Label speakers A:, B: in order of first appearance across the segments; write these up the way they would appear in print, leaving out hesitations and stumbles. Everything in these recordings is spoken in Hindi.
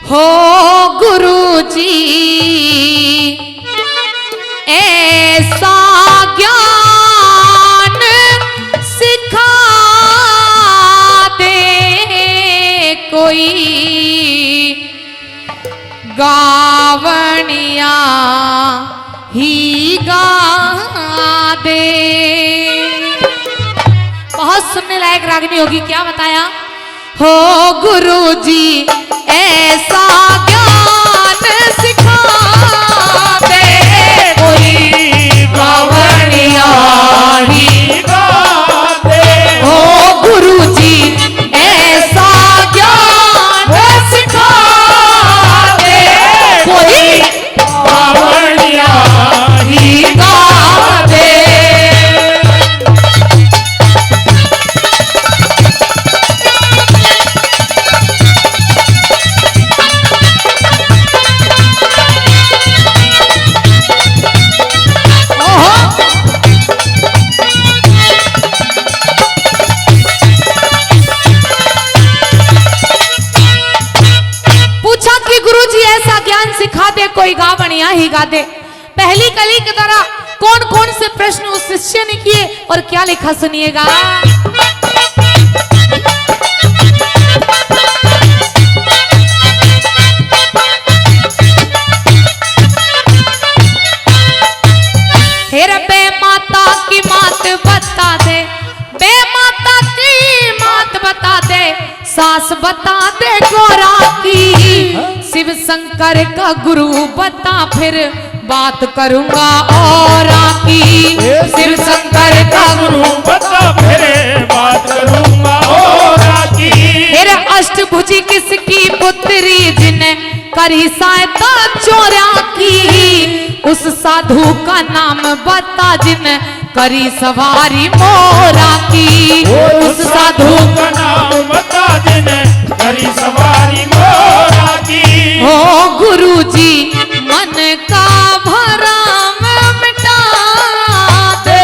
A: हो गुरुजी ऐसा ज्ञान सिखा दे कोई गावनिया ही गा दे। बहुत सुनने लायक रागनी होगी। क्या बताया? हो गुरुजी ऐसा ज्ञान सिखा दे कोई गावनिया ही गा दे। हो गुरुजी ऐसा ज्ञान सिखा दे कोई गावनिया ही गा दे। सिखा दे कोई गा बढ़िया ही गा दे। पहली कली की तरह कौन कौन से प्रश्न उस शिष्य ने किए और क्या लिखा सुनिएगा। हे बे माता की मात बता दे, बे माता की मात बता दे, सास बता दे गौरा की, शिव शंकर का गुरु बता फिर बात करूंगा और की। शिव शंकर का गुरु
B: बता फिर बात करूंगा और की।
A: फिर अष्टभुजी किसकी पुत्री जिने करी सहायता चोरा की, उस साधु का नाम बता जिने करी सवारी मोरा की। उस साधु
B: का नाम बता जिने करी सवारी मोरा की।
A: हो गुरुजी मन का भरम मिटा दे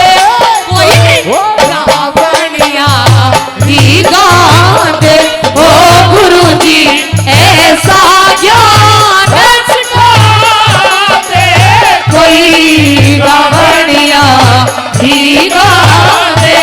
A: कोई गावनिया ही गा दे। हो गुरुजी ऐसा ज्ञान सिखा दे कोई गावनिया ही गा दे।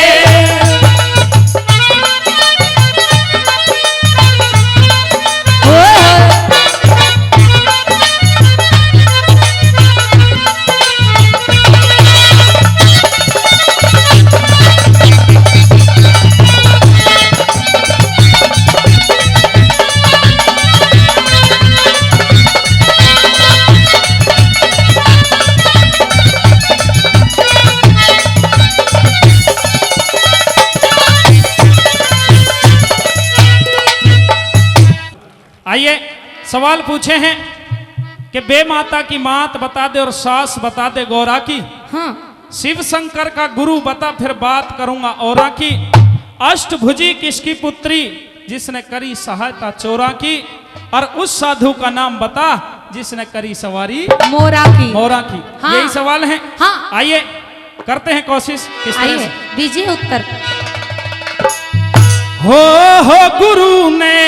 B: आइए सवाल पूछे हैं कि बे माता की मात बता दे और सास बता दे गौरा की।
A: हाँ।
B: शिव शंकर का गुरु बता फिर बात करूंगा और की। अष्टभुजी किसकी पुत्री जिसने करी सहायता चोरा की, और उस साधु का नाम बता जिसने करी सवारी
A: मोरा की।
B: मोरा की।
A: हाँ।
B: यही सवाल है।
A: हाँ।
B: आइए करते हैं कोशिश किस तरह से।
A: दीजिए उत्तर।
B: हो गुरु ने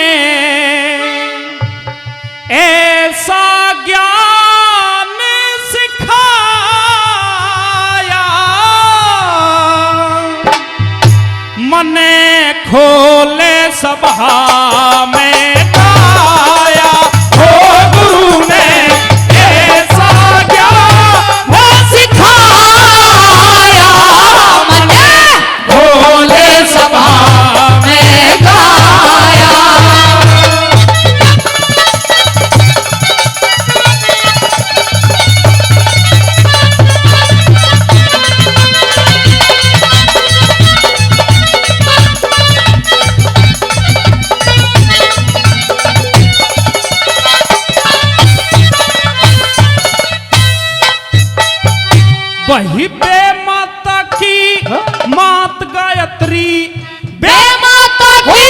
B: ऐसा ज्ञान सिखाया, मने खोले सभा में गाया। हो गुरु ने ऐसा ज्ञान सिखाया, मने खोले सभा में गाया। वही बे माता की मात गायत्री,
A: बे माता की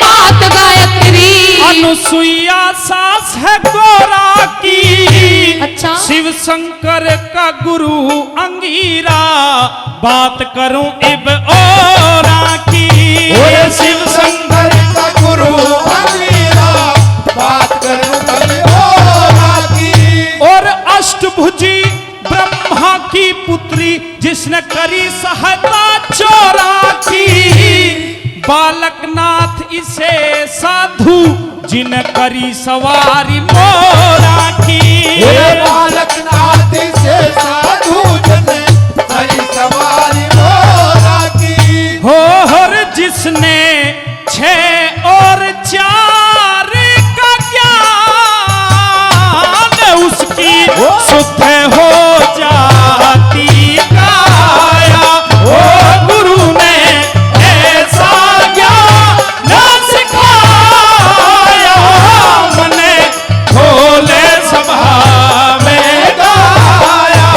A: मात गायत्री,
B: अनुसुईया सास है गौरा की।
A: अच्छा।
B: शिव शंकर का गुरु अंगीरा, बात करूं इब औरा की।
C: शिव शंकर का गुरु अंगीरा, बात करूं
B: जिसने करी सहायता चोरा की, बालकनाथ इसे साधु जिन करी सवारी मोरा की।
C: बालकनाथ से साधु जन करी सवारी मोरा की।
B: हो हर जिसने 6 और 4 का ज्ञान, उसकी शुद्ध हो जाती काया। ओ गुरु ने ऐसा ज्ञान सिखाया, मने खोले सभा में गाया।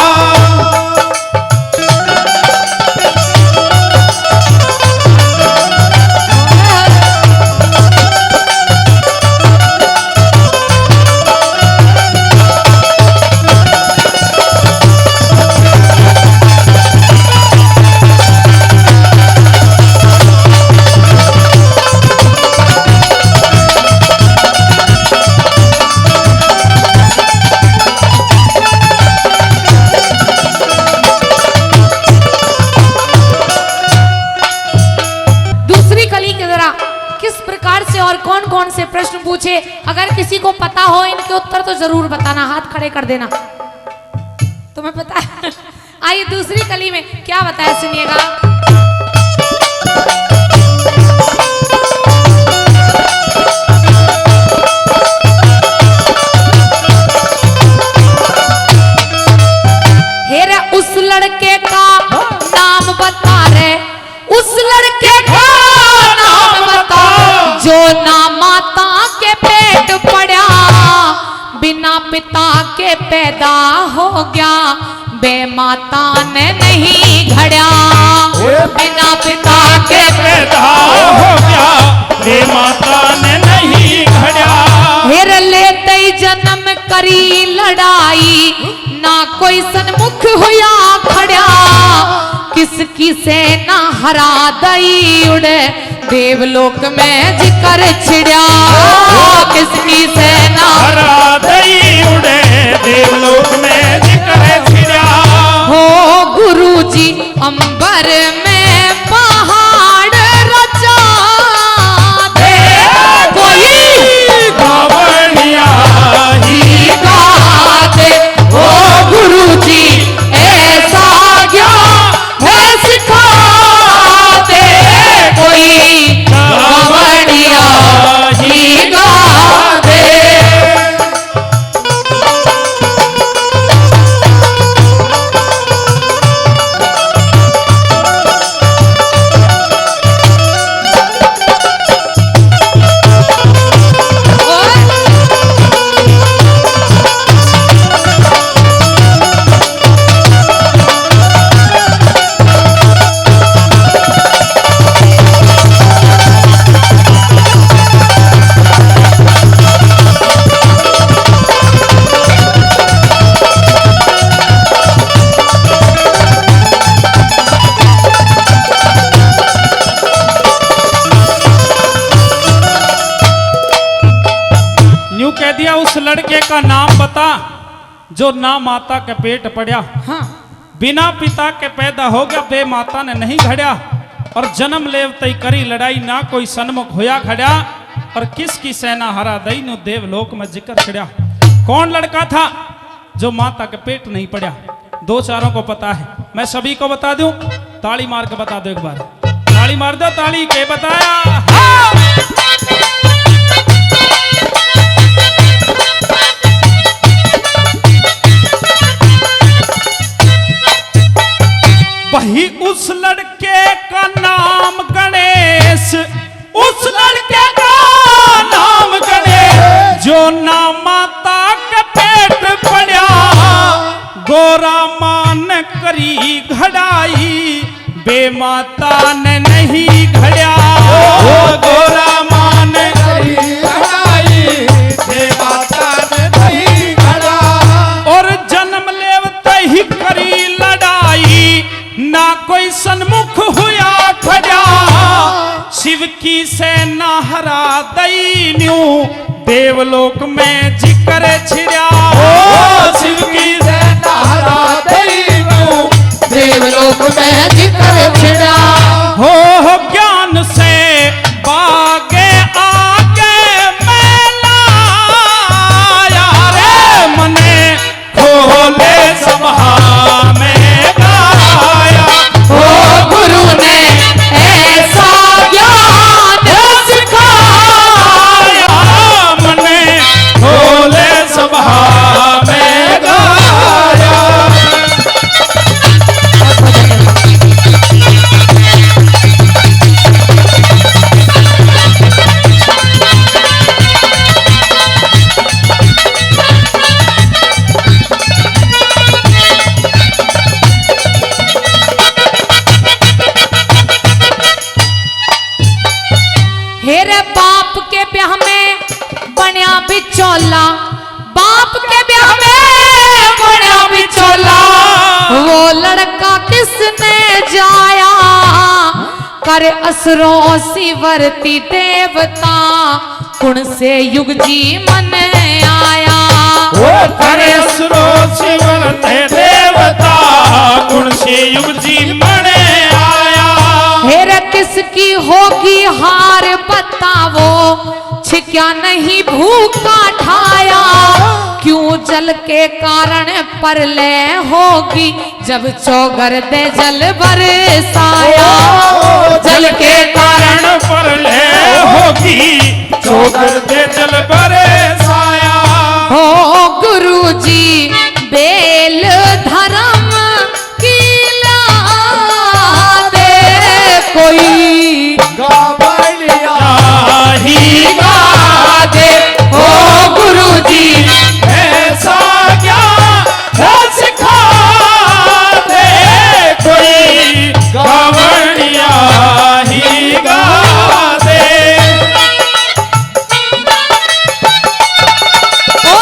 A: कौन से प्रश्न पूछे, अगर किसी को पता हो इनके उत्तर तो जरूर बताना, हाथ खड़े कर देना। तुम्हें पता है? आइए दूसरी कली में क्या बताया सुनिएगा। हेरा उस लड़के का नाम बता रे, उस लड़के का नाम बता जो ना माता के पेट पड़ा, बिना पिता के पैदा हो गया, बेमाता ने नहीं घड़ा। बिना पिता के
B: पैदा हो गया, बेमाता ने नहीं घड़ा।
A: हेर लेते ही जन्म करी लड़ाई, ना कोई सन्मुख हुआ खड़ा, किसकी सेना हरा दई उड़े, देवलोक में जिकर छिड़ा। किसकी सेना
B: हरा दई उड़े, देवलोक में जिकर छिड़ा।
A: हो गुरुजी अंबर में पहाड़ रचा दे, कोई
B: गावड़िया
A: ही गा दे। हो गुरुजी ऐसा ज्ञान सिखा दे, कोई गावड़िया ही गा दे।
B: न्यू कह दिया उस लड़के का नाम बता जो ना माता के पेट पड़ा,
A: हाँ
B: बिना पिता के पैदा हो गया, बेमाता ने नहीं घड़ा, और जन्म लेव तई करी लड़ाई, ना कोई सन्मुख होया खड़ा, और किसकी सेना हरा दई नु देवलोक में जिक्र छिड़ा। कौन लड़का था जो माता के पेट नहीं पड़ा? 2-4 को पता है, मैं सभी को बता दूं। ताली मार के बता दो एक बार, ताली मार दो, ताली के बताया। हाँ! वही उस लड़के का नाम गणेश, उस लड़के का नाम गणेश, जो ना माता के पेट पड़ा, गोरा मान करी घड़ाई, बेमाता ने नहीं घड़ा। गोरा मान
C: करी घड़ाई, बेमाता ने नहीं घड़ा।
B: और जन्म लेवते ही करी लड़ाई, ना कोई सन्मुख हुआ खड़ा, शिव की सेना हरा दई न्यू देवलोक में जिक्र छिड़ा।
C: शिव की सेना हरा दई न्यू देवलोक
A: में जिक्र छिड़ा।
B: हो ज्ञान से बागे आगे मेला रे मने खोले सभा में गाया।
A: ओ गुरु ने ऐसा ज्ञान सिखाया,
B: मने खोले सभा में गाया।
A: हेरे बाप के ब्याह में बनया बिचौला, बाप के ब्याह में बनया बिचौला। वो लड़का किसने जाया, कर असुरों सी वर्ती देवता, कुण से युग जी मन आया।
B: वो करे सुनो शिवरते देवता, गुण से युग जी मने आया।
A: हेरे किसकी होगी हार बतावो, छिक्या नहीं भूखा ठाया, क्यों जल के कारण परलय होगी, जब चौगर दे जल बरसाया।
B: जल के कारण परलय होगी, चौगर दे जल बरसाया।
A: हो गुरु जी बेल धर्म की ला दे कोई,
C: गावलिया
B: ही
A: गा दे। हो गुरु जी
B: ऐसा ज्ञान सिखा दे कोई, गावड़िया ही गा दे।
A: ओ,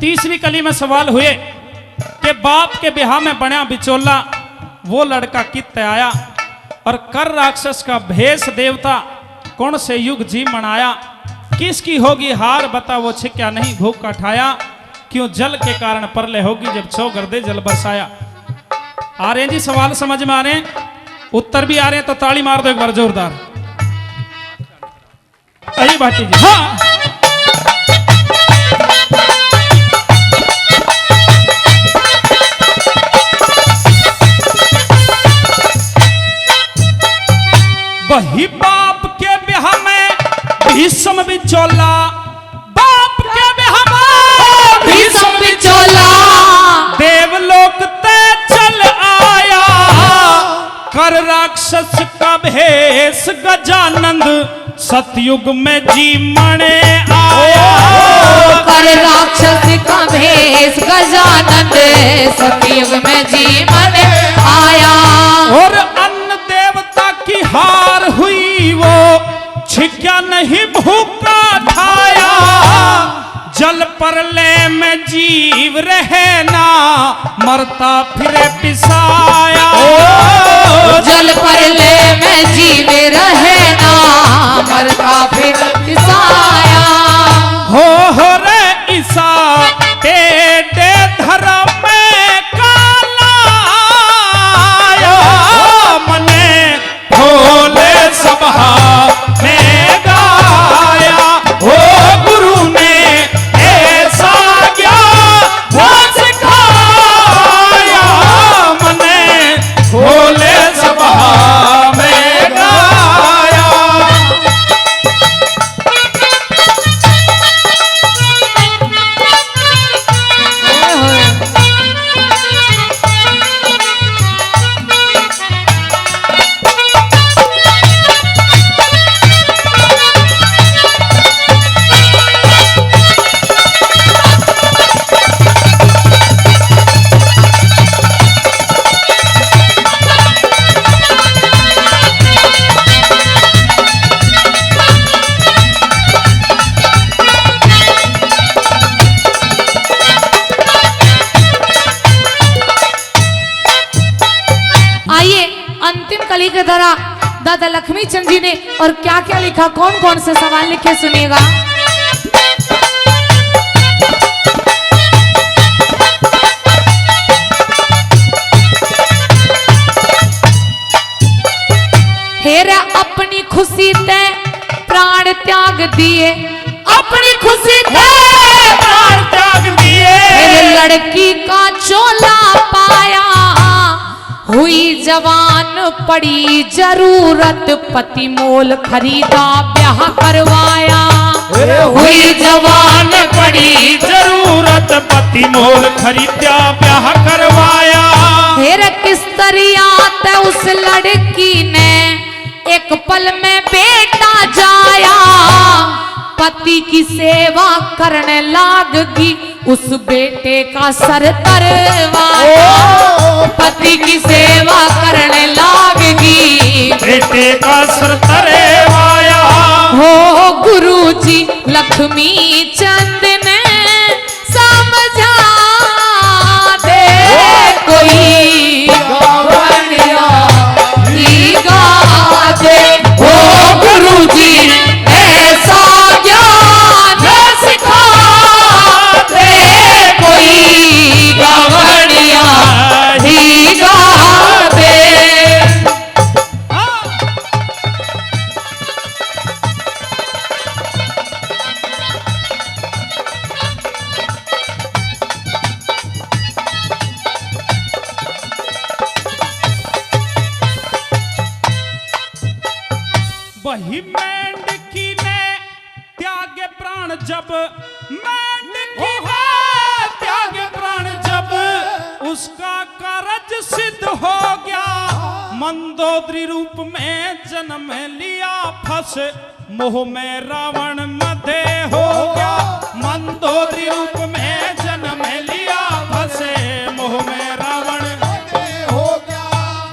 B: तीसरी कली में सवाल हुए कि बाप के बिहार में बना बिचौला, वो लड़का कित आया, और कर राक्षस का भेष देवता, कौन से युग जी मनाया। किसकी होगी हार बता, वो छिक्या नहीं भूख का ठाया, क्यों जल के कारण परले होगी, जब चौगर दे जल बरसाया। आ रहे हैं जी सवाल समझ में आ रहे हैं, उत्तर भी आ रहे हैं, तो ताली मार दो एक बार जोरदार। अही भाटी जी, हाँ वही बाप के ब्याह में भीष्म बिचौला, बाप के ब्याह में
A: भीष्म बिचौला,
B: देवलोक ते चल आया, कर राक्षस का भेष गजानंद, सतयुग में जी मणे आया।
A: कर राक्षस का भेष गजानंद, सतयुग में जी मन आया।
B: और अन्न देवता की हार हुई, वो छिक्या नहीं भूखा ठाया, जल परले में जीव रहना, मरता फिरे पिसाया।
A: जल परले में जीव रहना, मरता फिर पिसाया।
B: हो रे ईसा टेढ़े धर्म में काला आया, मने भोले सभा में गाया। हो गुरु ने ऐसा ज्ञान सिखाया, मने भोले सभा में गाया।
A: जरा दादा लक्ष्मी चंद जी ने और क्या क्या लिखा, कौन कौन से सवाल लिखे, सुनिएगा। हेरा अपनी खुशी ते प्राण त्याग दिए, अपनी खुशी ते
B: प्राण त्याग दिए।
A: लड़की का चोला पाया, हुई जवान पड़ी जरूरत, पति मोल खरीदा ब्याह करवाया।
B: हुई जवान पड़ी जरूरत, पति मोल खरीदा ब्याह करवाया।
A: हेर किस तरह उस लड़की ने एक पल में बेटा जाया, पति की सेवा करने लागगी, उस बेटे का सर तरवाया। पति की सेवा करने लागगी,
B: बेटे का सर तरवाया।
A: हो गुरुजी लक्ष्मी चंद ने समझा दे, कोई गवनिया ही गा दे। हो गुरुजी ऐसा ज्ञान सिखा दे, कोई गवनिया ही गा दे।
B: वही मेंढकी ने त्यागे प्राण जब, मेंढकी ने त्यागे प्राण जब, उसका कारज सिद्ध हो गया। मंदोदरी रूप में जन्म लिया, फंस मोह में रावण मध्य हो गया। मंदोदरी रूप में जन्म लिया, फंसे मोह में रावण
C: हो गया।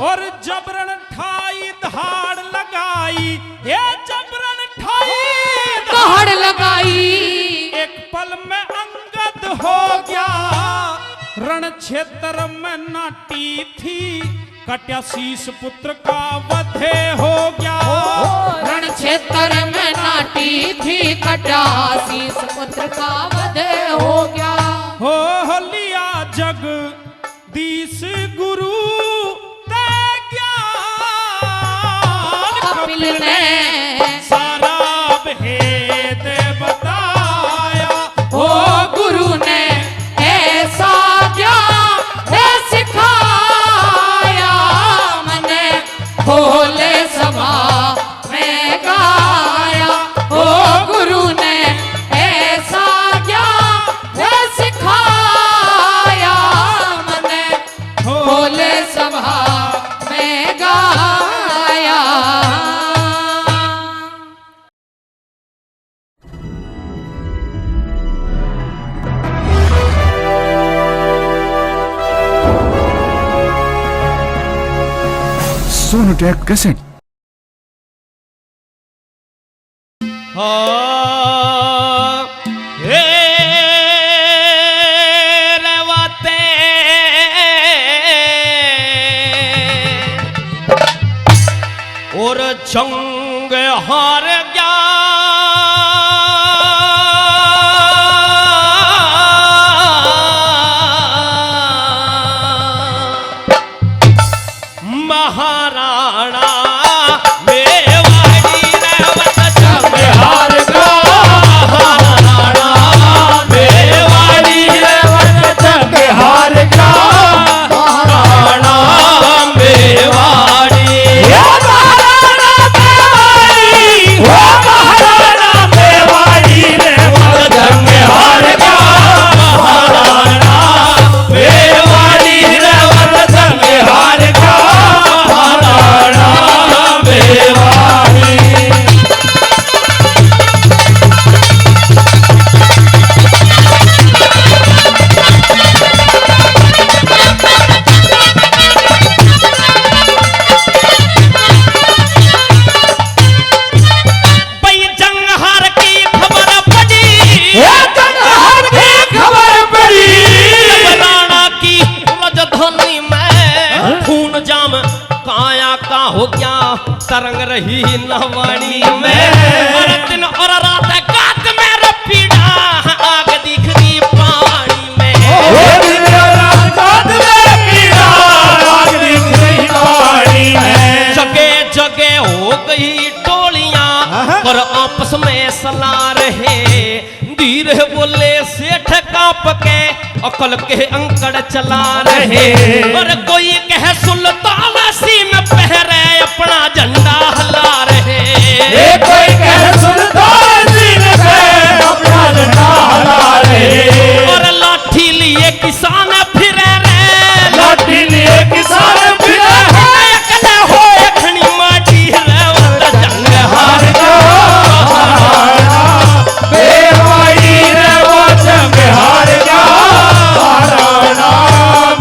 B: और जबरन ठाई दहाड़ लगाई, ये जबरन ठाई
A: दहाड़ लगाई,
B: एक पल में अंगद हो गया। रण क्षेत्र में नाटी थी, कट्या शीश पुत्र का वधे हो गया।
A: रण क्षेत्र में नाटी थी, कटा शीस पुत्र का वधे हो गया।
B: हो लिया जग दीस गुरु
A: कपिल ने
B: सारा भेद बताया।
A: ओ गुरु ने ऐसा ज्ञान सिखाया, मने खोले सभा में गाया। ओ गुरु ने ऐसा ज्ञान सिखाया, मने खोले सभा में गाया।
D: सोनोटेक कैसेट।
E: और जंग हार गया महाराणा मेवाड़ी रेवत जंग हार गया। महाराणा मेवाड़ी रेवत जंग हार गया। महाराणा मेवाड़ी तरंग रही नवाणी में और दिन और रात गात में रपीड़ा आग दिख रही पानी में
C: दिन और रात गात में पीड़ा आग दिख रही पानी में।
E: जगह जगह हो गई टोलियां और आपस में सला रहे धीरे बोले सेठ कांप के अकल के अंकड़ चला रहे और कोई कहे सुल्तान सीम पहरे अपना झंडा हला रहे
C: कोई कहे सुल्तान सीम पे अपना झंडा हला रहे
E: और लाठी लिए किसान फिरे रे
C: लाठी लिए किसान फिरे
E: अकल हो अखनी माटी रे जंग हार
C: बेवाड़ी रे वो जंग हार गया महाराणा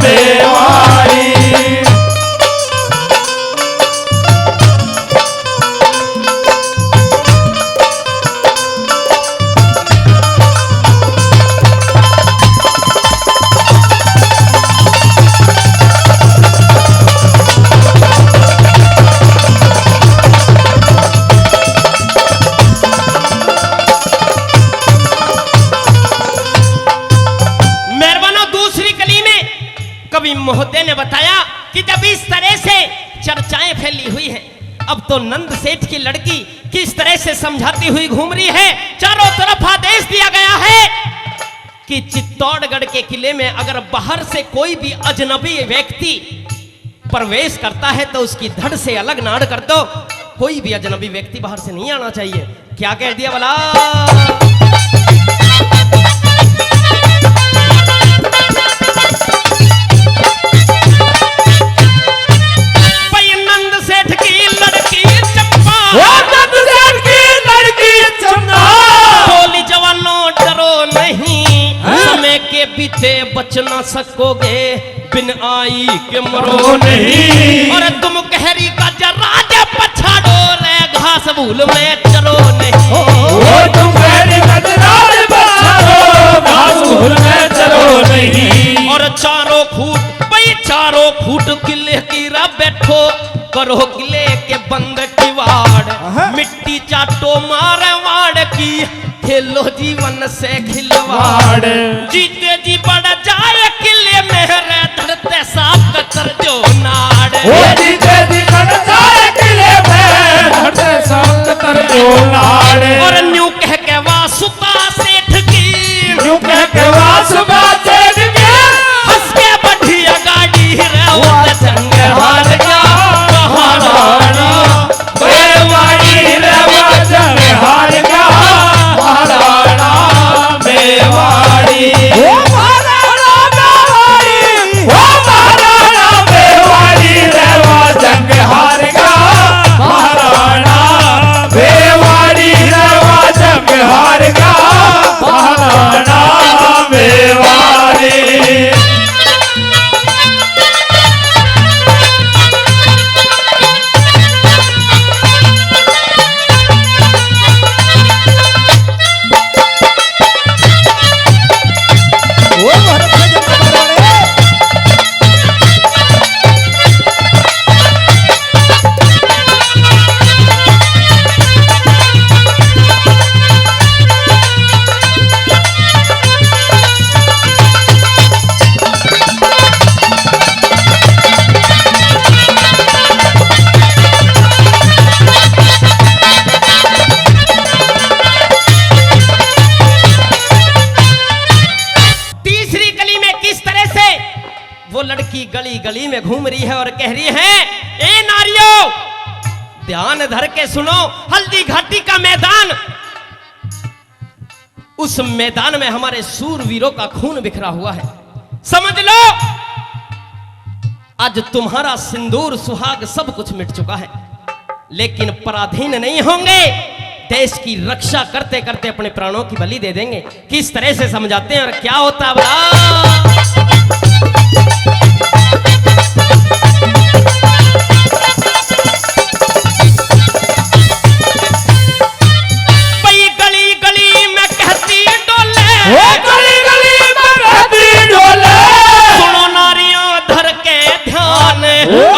C: बेवाड़ी।
E: कवि महोदय ने बताया कि जब इस तरह से चर्चाएं फैली हुई हैं अब तो नंद सेठ की लड़की किस तरह से समझाती हुई घूम रही है। चारों तरफ आदेश दिया गया है कि चित्तौड़गढ़ के किले में अगर बाहर से कोई भी अजनबी व्यक्ति प्रवेश करता है तो उसकी धड़ से अलग नाड़ कर दो। कोई भी अजनबी व्यक्ति बाहर से नहीं आना चाहिए। क्या कह दिया भला? पीछे बच ना सकोगे बिन आई के मरो नहीं और तुम कहरी का जरा पछाड़ो रे घास भूल में चलो नहीं
C: तुम कहरी का जरा पछाड़ो घास भूल में चलो नहीं और
E: चारों फूट किले की रा बैठो करो किले के बंद की वाड़ मिट्टी चाटो मारे वाड़ की खेलो जीवन से खिलवाड़ जीते जी बढ़ जाए किले में रे धरते साफ कतर जो नाड़
C: जीते जी बढ़ जाए किले में धरते साफ कतर जो नाड़
E: और न्यू कह के वासुता सेठ की
C: न्यू कह के वासुता सेठ की
E: हंस के बढ़िया गाड़ी रे वो जंग हार गया
C: महाराणा बेवाड़ी रे वो जंग हार गया महाराणा बेवाड़ी ओ महाराणा बेवाड़ी ओ महाराणा बेवाड़ी रे वो जंग हार गया महाराणा बेवाड़ी रे वो जंग हार गया महाराणा बेवाड़ी।
E: गली गली में घूम रही है और कह रही है ए नारियों ध्यान धर के सुनो हल्दी घाटी का मैदान उस मैदान में हमारे सूरवीरों का खून बिखरा हुआ है। समझ लो आज तुम्हारा सिंदूर सुहाग सब कुछ मिट चुका है लेकिन पराधीन नहीं होंगे। देश की रक्षा करते करते अपने प्राणों की बलि दे देंगे। किस तरह से समझाते हैं और क्या होता है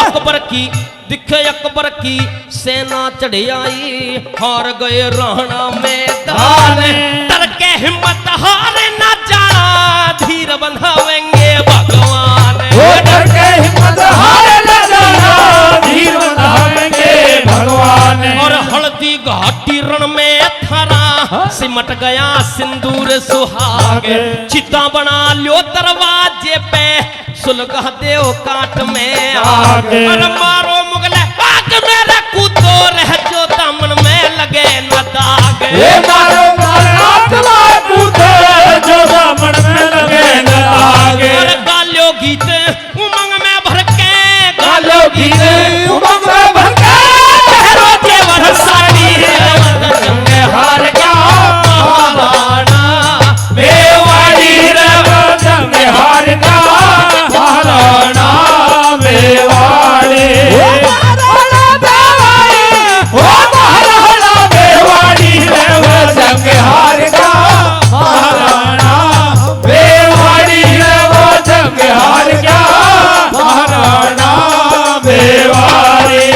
E: अकबर की दिखे अकबर की सेना चढ़ आई, हार गए राणा मैदान। डर के हिम्मत हारे न जाना, धीर बंधावेंगे भगवान।
C: डर के हिम्मत हारे न जाना, धीर बंधावेंगे भगवान।
E: और हल्दी घाटी रण में थरा, सिमट गया सिंदूर सुहाग। चिता बना लो दरवाजे पे, सुलगा देव काट में आग। और मारो मुगल आग मेरे कूदो, रह जो दामन में लगे न दाग।
C: मारो मारो कूदो, जो दामन में लगे न दाग।
E: और गालो गीत उमंग में भर के,
C: गालो गीत उमंग में भर के,
E: तेरो जेवर साड़ी
C: जंग हार गया महाराणा मेवाड़ी रे, जंग हार गया महाराणा मेवाड़ी। महाराणा मेवाड़ी रे, जंग हार गया महाराणा मेवाड़ी रे, जंग हार गया महाराणा मेवाड़ी।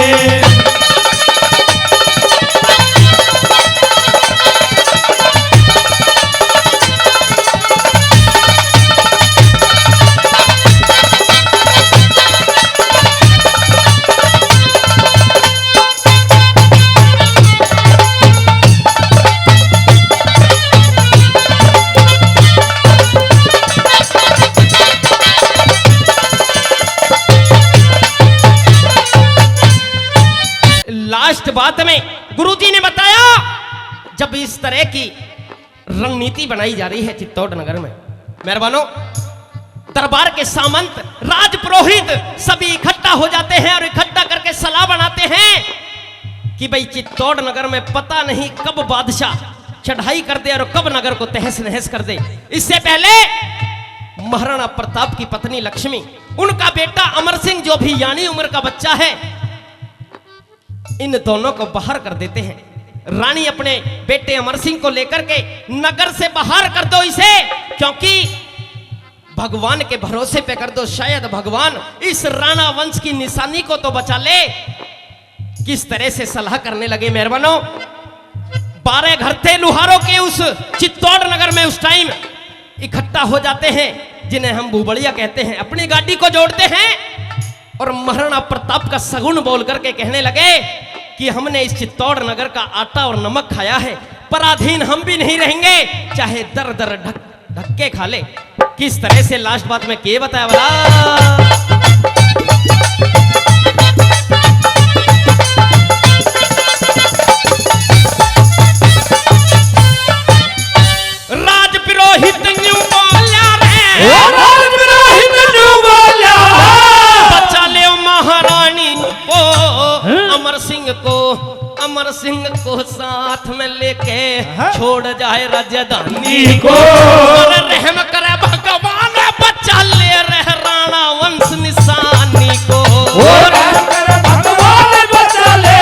E: लास्ट बात में गुरुजी ने बताया, जब इस तरह की रणनीति बनाई जा रही है चित्तौड़ नगर में, मेहरबानों दरबार के सामंत, राजपुरोहित सभी इकट्ठा हो जाते हैं और इकट्ठा करके सलाह बनाते हैं कि भाई चित्तौड़ नगर में पता नहीं कब बादशाह चढ़ाई कर दे और कब नगर को तहस नहस कर दे। इससे पहले महाराणा प्रताप की पत्नी लक्ष्मी, उनका बेटा अमर सिंह जो भी यानी उम्र का बच्चा है, इन दोनों को बाहर कर देते हैं। रानी अपने बेटे अमर सिंह को लेकर के नगर से बाहर कर दो इसे, क्योंकि भगवान के भरोसे पे कर दो, शायद भगवान इस राणा वंश की निशानी को तो बचा ले। किस तरह से सलाह करने लगे मेहरबानों। 12 घर थे लुहारों के उस चित्तौड़ नगर में, उस टाइम इकट्ठा हो जाते हैं, जिन्हें हम भूबड़िया कहते हैं। अपनी गाड़ी को जोड़ते हैं और महाराणा प्रताप का सगुन बोल करके कहने लगे कि हमने इस चित्तौड़ नगर का आटा और नमक खाया है, पराधीन हम भी नहीं रहेंगे, चाहे दर दर धक्के खा ले। किस तरह से लास्ट बात में के बताया वाला। राजपुरोहित न्यू बोला रे,
C: राजपुरोहित न्यू बोला,
E: बचा ले महारानी को, अमर सिंह को साथ में लेके छोड़ जाए राजधानी को। रहम करे भगवान, बचा ले रह राणा वंश निशानी को।
C: रहम करे भगवान, बचा ले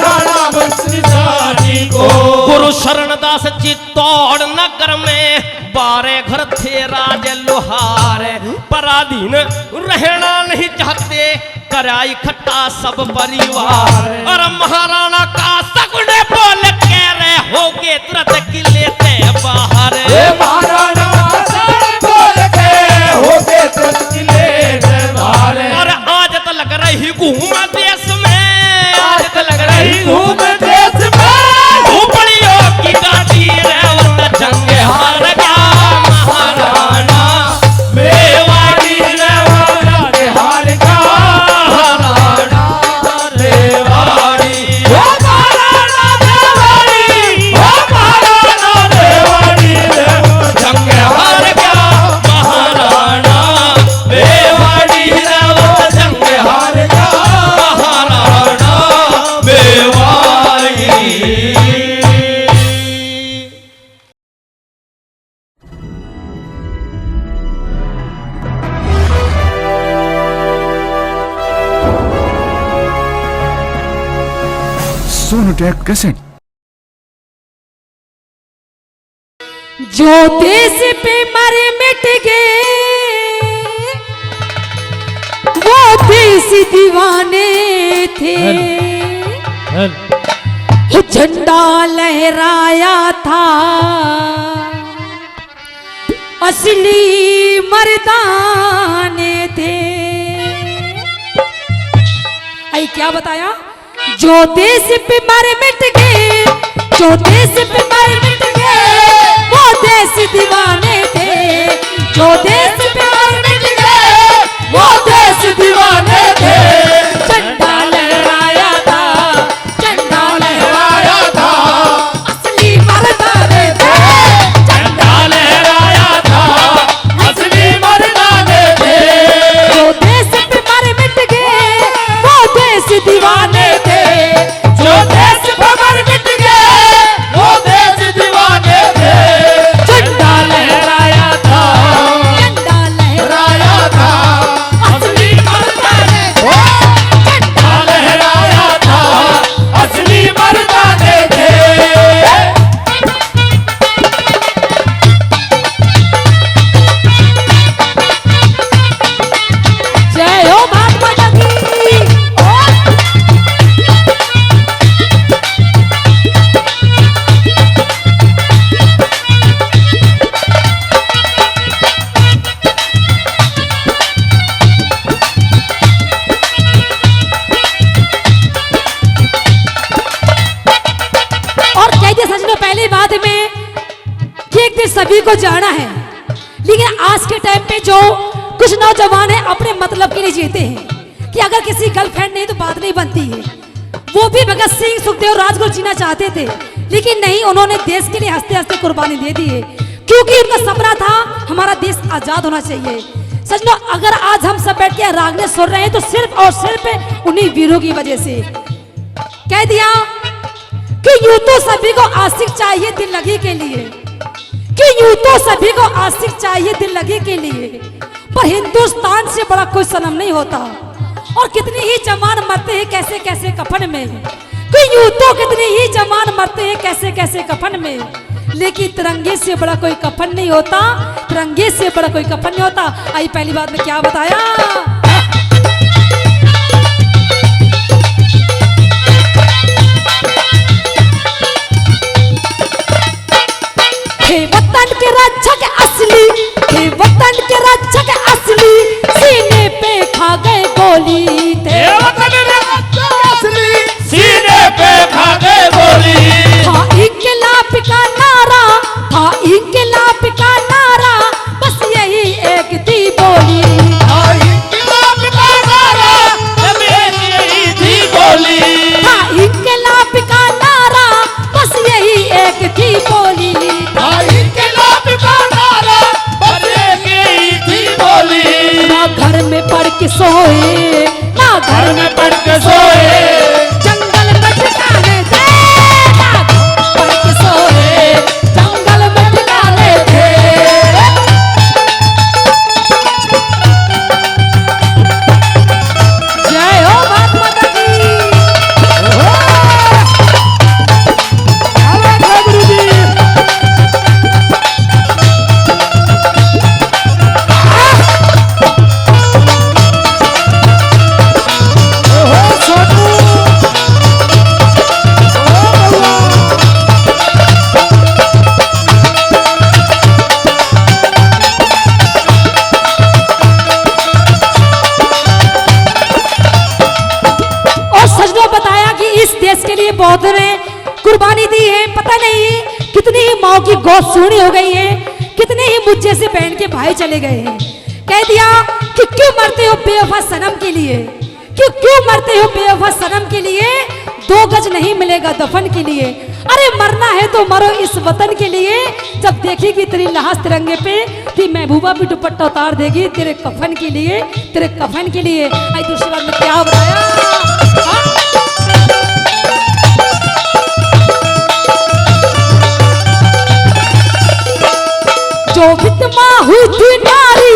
C: राणा वंश निशानी को।
E: गुरु शरणदास चित्तौड़ नगर में 12 घर थे राज लुहार, पराधीन रहना नहीं चाहते, कराई खट्टा सब परिवार। और महाराणा का सगुन बोल के रहे होगे तुरंत किले से बाहर।
C: महाराणा सगुन बोल के होगे तुरंत किले से बाहर।
E: और आज तो लग रही घूम देश में, आज तो लग रही
C: घूम देश में,
E: झोपड़ियों की गाड़ी रेवत जंग हार गया महाराणा
C: मेवाड़ी रेवत हार गया महाराणा मेवाड़ी। ओ महाराणा मेवाड़ी, ओ महाराणा मेवाड़ी जंग हार गया महाराणा मेवाड़ी रेवत जंग हार गया महाराणा मेवाड़ी।
D: सोनोटेक कैसेट।
A: जो देश पे मरे मिट गए, वो देश दीवाने थे। झंडा लहराया था असली मर्दाने थे। आई क्या बताया? जो देश पे मर मिट गए, जो देश पे मर मिट गए, वो देश दीवाने थे। जो देश पे मर मिट गए, वो देश दीवाने थे। झंडा लहराया था, झंडा लहराया था, असली मर्दाने थे।
C: झंडा लहराया था, असली मर्दाने थे।
A: जो देश पे मर मिट गए, वो देश दीवाने थे।
C: जो देश पे मर मिट गए, वो देश दीवाने थे।
A: झंडा
C: लहराया था,
A: झंडा
C: लहराया था, असली मर्दाने थे। झंडा लहराया था, असली मर्दाने थे।
A: जय हो भारत माता की। और कह दिया सजनों पहली बात में कि एक दिन सभी को जाना है, लेकिन आज के टाइम पे जो कुछ नौजवान है अपने मतलब के लिए जीते हैं कि अगर किसी गर्लफ्रेंड नहीं तो बात नहीं बनती है। वो भी भगत सिंह, सुखदेव, राजगुरु जीना चाहते थे, लेकिन नहीं, उन्होंने देश के लिए हंसते हंसते कुर्बानी दे दी है, क्योंकि उनका सपना था हमारा देश आजाद होना चाहिए। सजनों अगर आज हम सब बैठ के रागने सुन रहे हैं तो सिर्फ और सिर्फ उन्हीं वीरों की वजह से। कह दिया कि यूं तो सभी को आशिक चाहिए दिल लगी के लिए, कि यूं तो सभी को आशिक चाहिए दिल लगी के लिए, पर हिंदुस्तान से बड़ा कोई सनम नहीं होता। और कितनी ही जवान मरते हैं कैसे कैसे कफन में, कि यूं तो कितनी ही जवान मरते हैं कैसे कैसे कफन में, लेकिन तिरंगे से बड़ा कोई कफन नहीं होता, तिरंगे से बड़ा कोई कफन नहीं होता। आई पहली बात में क्या बताया? हे वतन के रक्षक असली, हे वतन के रक्षक असली, सीने पे खा गए गोली थे।
C: ये वतन रक्षक असली, सीने पे खा गए गोली।
A: था इंकलाब का नारा, था इंकलाब का नारा, बस यही एक थी बोली।
C: इंकलाब का नारा, तब यही थी बोली।
A: था इंकलाब का नारा, बस यही एक थी बोली।
C: इंकलाब का नारा, बस यही थी बोली।
A: ना घर में पढ़ के सोए, ना घर में पढ़ के सोए, जंगल में ठिकाने थे। ना घर में पढ़ के सोए, जंगल में ठिकाने थे। जय हो भारत माता की।
C: क्या बात है गुरुजी? ओहो छोटू, ओ बउआ।
A: और सजनों बताया कि इस देश के लिए बहुत ने कुर्बानी दी है। पता नहीं कितनी ही माँ की गोद सूनी हो गई है, कितने ही मुझे से बहन के भाई चले गए हैं। कह दिया कि क्यों मरते हो बेवफा सनम के लिए, क्यों मरते हो बेवफा सनम के लिए, 2 गज नहीं मिलेगा दफन के लिए। अरे मरना है तो मरो इस वतन के लिए, जब देखेगी तेरी लाश तिरंगे पे कि महबूबा भी दुपट्टा उतार देगी तेरे कफन के लिए, तेरे कफन के लिए। आई दूसरी बात में क्या बताया? हाँ? जो विधवा हुई थी नारी,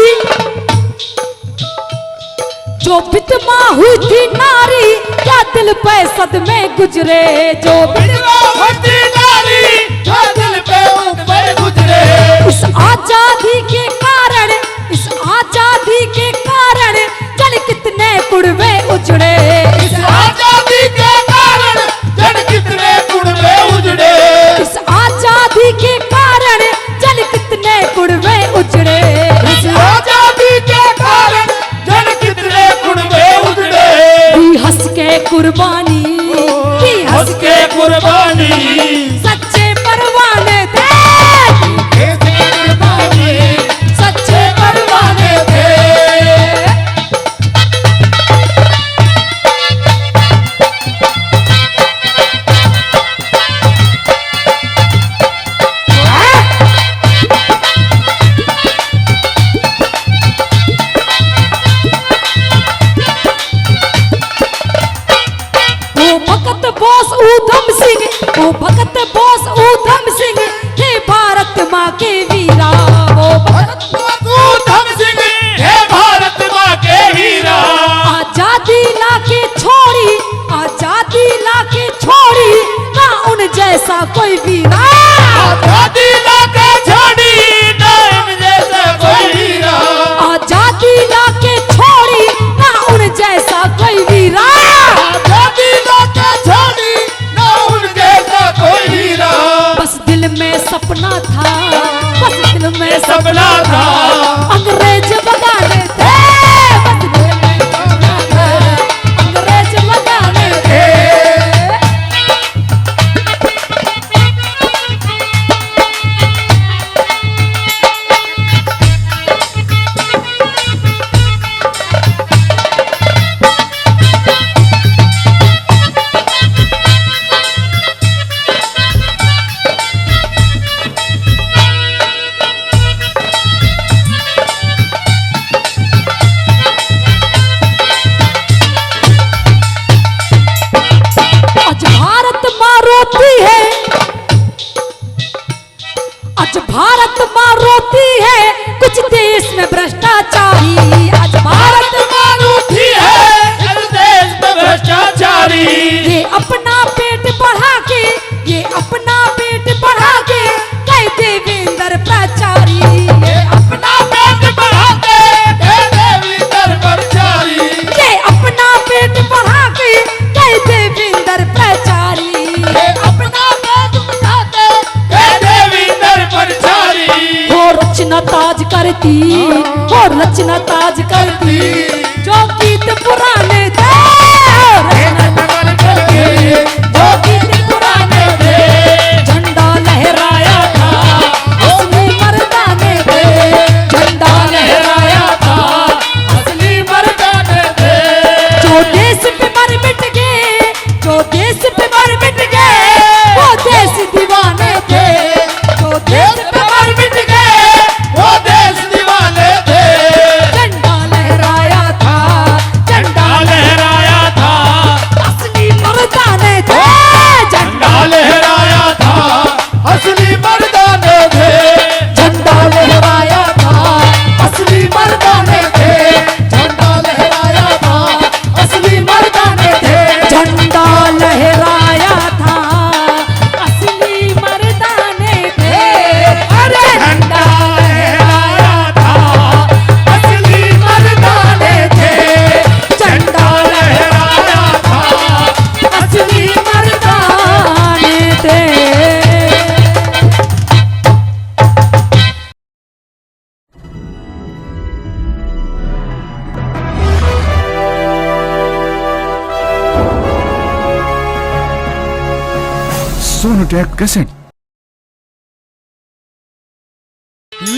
A: जो विधवा हुई थी नारी, क्या दिल पे सदमे गुजरे। जो
C: विधवा होती नारी, जो दिल पे सदमे गुजरे।
A: इस आजादी के कारण, इस आजादी के कारण, जल कितने कुड़वे उजड़े।
C: इस आजादी के कारण
A: वो भगत बोस ऊधम सिंह हे भारत माँ के वीरा। वो भगत
C: ऊधम सिंह हे भारत माँ के वीरा।
A: आजादी लाके छोड़ी, आजादी लाके छोड़ी ना उन जैसा कोई वीरा।
C: आजादी लाके छोड़ी ना उन जैसा कोई वीरा।
A: आजादी लाके छोड़ी ना उन जैसा कोई वीरा।
C: आजादी लाके छोड़ी ना उन जैसा कोई वीरा।
A: बस दिल में सपना था, बस दिल में
C: सपना था,
A: अंग्रेज भगाने थे। बस दिल में सपना था, अंग्रेज भगाने थे। आज भारत माँ रोती है, आज भारत माँ रोती है, कुछ देश में भ्रष्टाचारी। आज भारत माँ रोती है,
C: इस देश में भ्रष्टाचारी।
A: ये अपना पेट बढ़ा के, ये अपना पेट बढ़ा के कह देवेंद्र प्रचारी। ये अपना पेट बढ़ा के
C: हे देवेंद्र प्रचारी।
A: ये अपना पेट बढ़ा के कह देवेंद्र प्रचारी।
C: हे अपना पेट बढ़ा के हे देवेंद्र प्रचारी।
A: वो रचना ताज करती, वो रचना ताज करती जो गीत पुराने थे। रचना ताज करती जो गीत पुराने थे। झंडा लहराया था असली मर्दाने थे। झंडा लहराया था असली मर्दाने थे। जो देश पे मर मिट गए, जो देश पे मर मिट गए वो देश दीवाने थे। जो देश पे मर मिट गए
C: वो देश दीवाने थे।
A: झंडा लहराया था, झंडा
C: लहराया था,
A: असली मर्दाने थे। झंडा
C: लहराया था, असली मर्दाने थे।
A: झंडा लहराया था असली मर्दाने थे।
C: झंडा लहराया था,
A: असली मर्दाने थे। झंडा लहराया था असली मर्दाने थे। अरे झंडा लहराया था असली मर्दाने थे। झंडा लहराया था असली मर्दाने थे।
D: सोनोटेक कैसेट।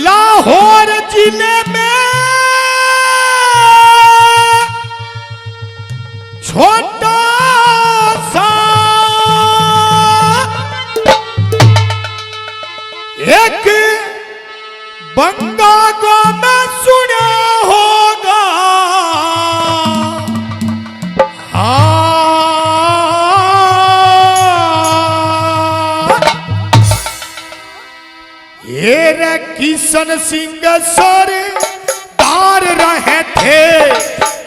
C: लाहौर जिले में छोटा सा एक बंगा गांव में सुना होगा। ये रे किशन सिंह सरदार रहे थे,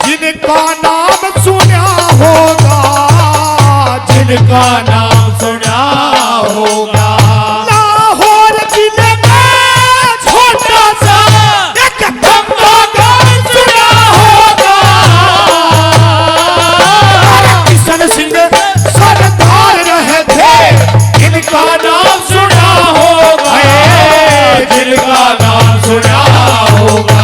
C: जिनका नाम सुना होगा, जिनका नाम सुना होगा। लाहौर जिले में छोटा सा एक बंगा गांव सुना होगा। किशन सिंह सरदार रहे थे, जिनका नाम सुना होगा, जिनका नाम सुना होगा।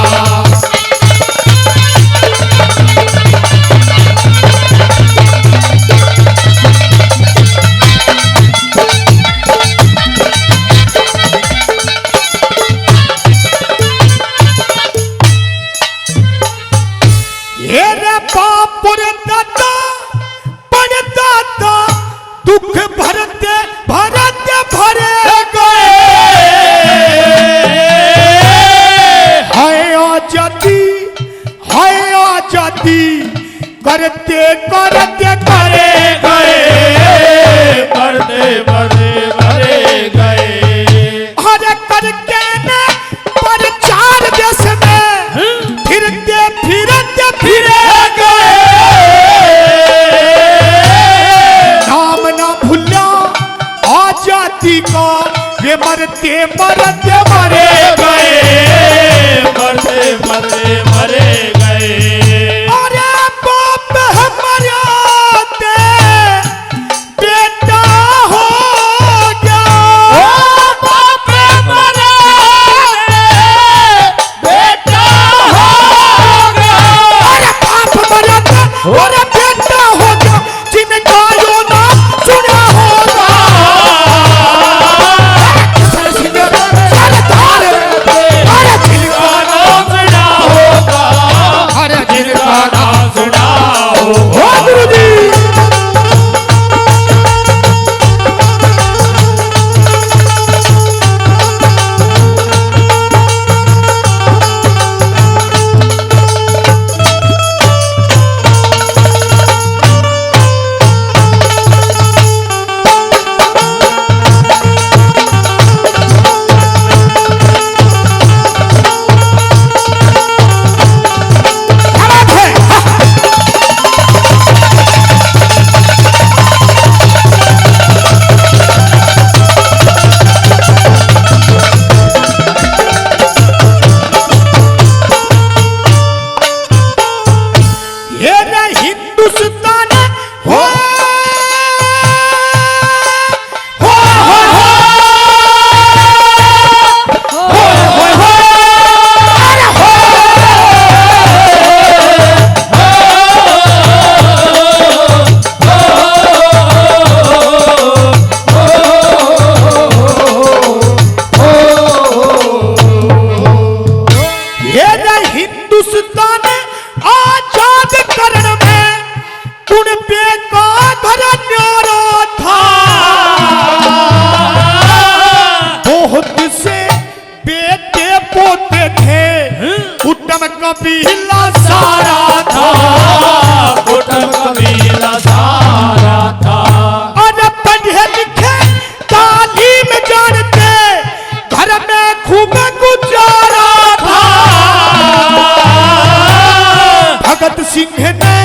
C: ये रे बाप रे दादा बड़े दादा दुख भरते भरते भरे गए। हाय आजादी करते करते करे गए, करते मरते मरे गए, मरते मरते मरे गए। अरे बाप मरते बेटा हो गया, बाप मरते बेटा हो गया। अरे बाप मरते और बेटा हो गया, जिनका यो नाम सुना होगा। हिंदुस्तान हो हिंदुस्तान आजाद करण में कुणबे का घर न्यारा था। बहुत से बेटे पोते थे, कुटुंब कबीला सारा था, कुटुंब कबीला सारा था। और पढ़े लिखे तालीम जानते, घर में खूब गुजारा था। भगत सिंह ने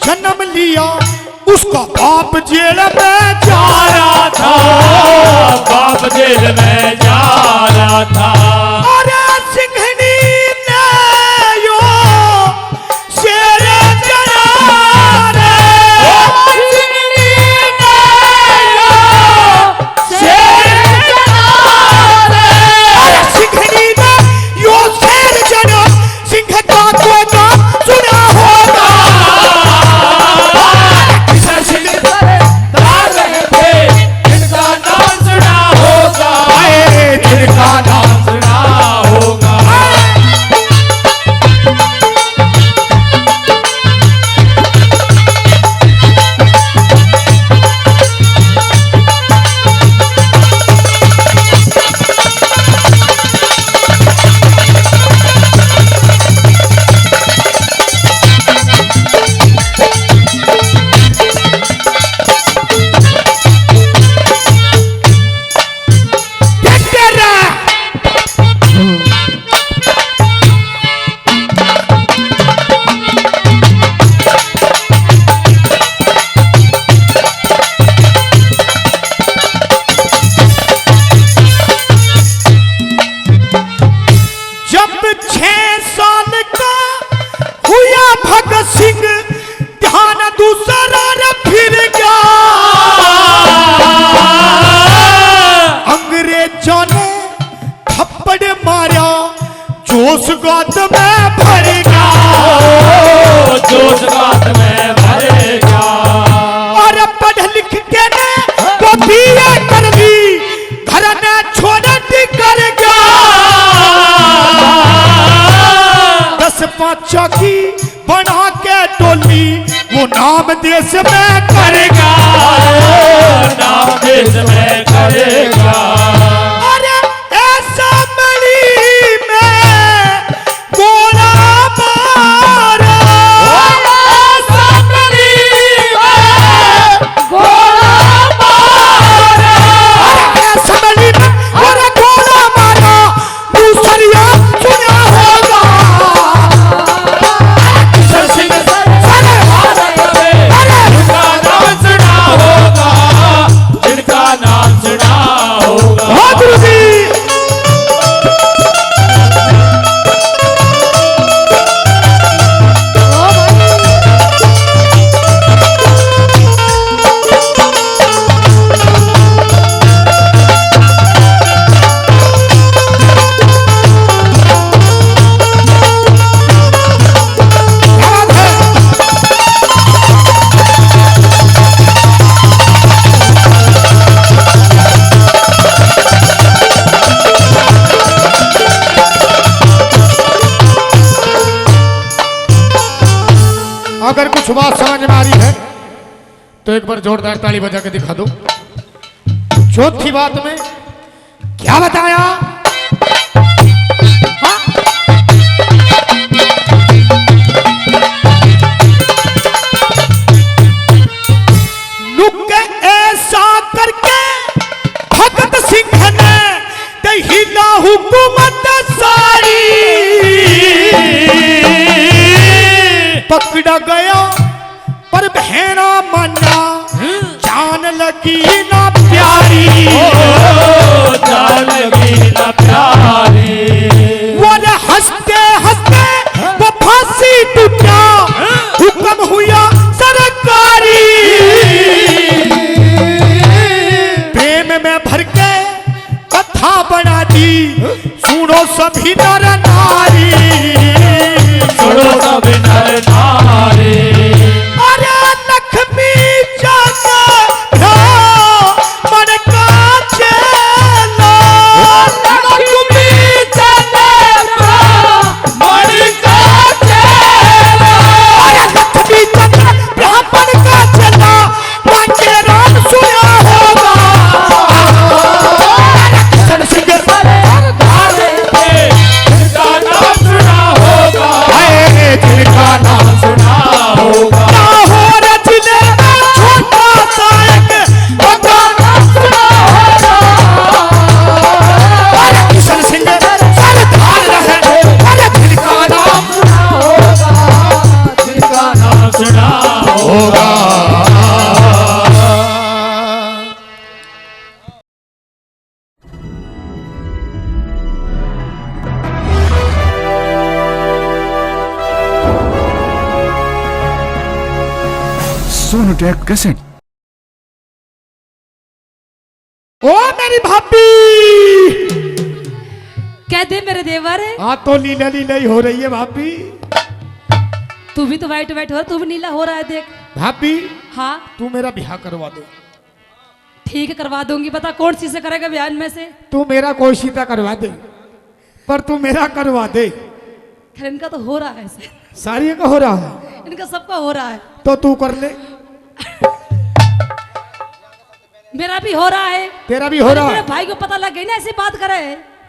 C: जन्म लिया, उसका बाप जेल में जा रहा था, बाप जेल में जा रहा था। अरे सिंघनी ने यो शेर जना रे, सिंघनी ने यो शेर जना रे। अरे सिंघनी ने यो शेर जना, सिंह का कोई नाम सुना होगा। जोश गात में भरेगा, जोश गात में भरेगा। और पढ़ लिख के ने वो बीए कर ली, घर ने छोड़ दी कर गया। 10-5 की बना के टोली, वो नाम देश में करेगा, नाम देश में करेगा। जिनका नाम सुना होगा। अगर कुछ बात समझ में आ रही है तो एक बार जोरदार ताली बजा के दिखा दो। चौथी बात में क्या बताया? नुक्के ऐसा करके भगत सिंह ने दहिला हुकूमत सारी पकड़ा गया पर बहना मना जान लगी ना प्यारी,
F: जान लगी ना प्यारी।
C: वो हंसते हंसते वो फांसी टूटा, हुक्म हुआ सरकारी। प्रेम में भर के कथा बना दी, सुनो सभी नर नारी,
F: सुनो सभी नर नारी।
C: अरे लक्ष्मी जाना मन का चेला,
F: लक्ष्मी चंद्र मन का चेला।
C: अरे लक्ष्मी चंद्र ब्राह्मण का चेला, वाक्य राम सुना होगा। कृष्ण सिंह
F: जिनका नाम सुना होगा,
C: है जिनका नाम
F: सुना होगा।
C: लाहौर जिले में छोटा सा एक मकान
F: सुना होगा।
C: अरे कृष्ण सिंह सरदार रहे, अरे जिनका नाम
F: जिनका नाम सुना होगा।
D: सोनोटेक कैसेट।
C: ओ मेरी भाभी,
A: कह दे मेरे देवर,
C: हाँ तो लीला लीला ही हो रही है भाभी।
A: तू भी तो वाइट वाइट हो रहा, तू भी नीला हो रहा है देख।
C: भाभी
A: हाँ
C: तू मेरा ब्याह करवा दे।
A: ठीक है करवा दूंगी, बता कौन सी से करेगा ब्याह में से?
C: तू मेरा कोई सीता करवा दे, पर तू मेरा करवा दे।
A: खैर इनका तो हो रहा है ऐसे,
C: सारी का हो रहा है
A: इनका सबका हो रहा है,
C: तो तू कर ले।
A: मेरा भी हो रहा है।
C: तेरा भी हो
A: अरे
C: रहा
A: मेरे
C: है।
A: भाई को पता लग गई ना ऐसी बात करे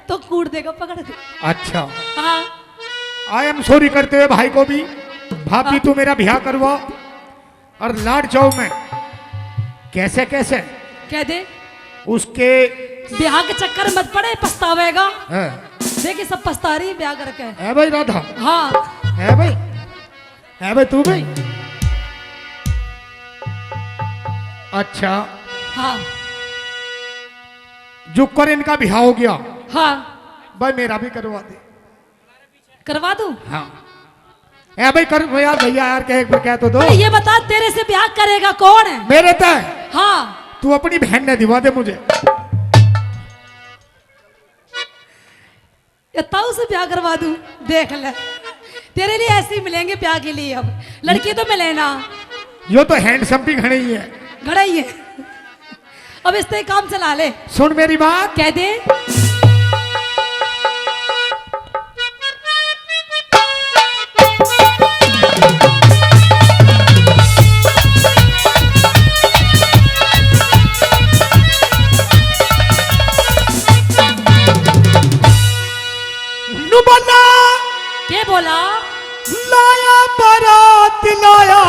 A: तो कूट देगा, पकड़ के।
C: अच्छा
A: हाँ
C: आई एम सॉरी करते हुए भाई को भी। भाभी तू मेरा ब्याह करवा, और लाड जाओ मैं कैसे कैसे
A: कह दे,
C: उसके
A: ब्याह के चक्कर मत पड़े, पछतावेगा।
C: है,
A: देखिए सब पछता रही है ब्याह करके।
C: है भाई राधा,
A: हाँ
C: है भाई, है भाई तू भाई। अच्छा
A: हाँ
C: जो कर इनका ब्याह हो गया,
A: हाँ
C: भाई मेरा भी करवा दे।
A: करवा दूं?
C: हाँ है भाई कर यार, भैया यार कह एक बार कह तो दो।
A: अरे ये बता तेरे से ब्याह करेगा कौन है?
C: मेरे तय
A: हाँ
C: तू अपनी बहन ने दिवा दे मुझे।
A: ये ताऊ से ब्याह करवा दूं, देख ले तेरे लिए ऐसे ही मिलेंगे ब्याह के लिए। अब लड़की तो मिले ना,
C: यो तो हैंडसम भी घड़े ही है।
A: घड़ा ही है। अब इससे काम चला ले।
C: सुन मेरी बात,
A: कह दे
C: नुबला
A: क्या बोला?
C: लाया बारात लाया।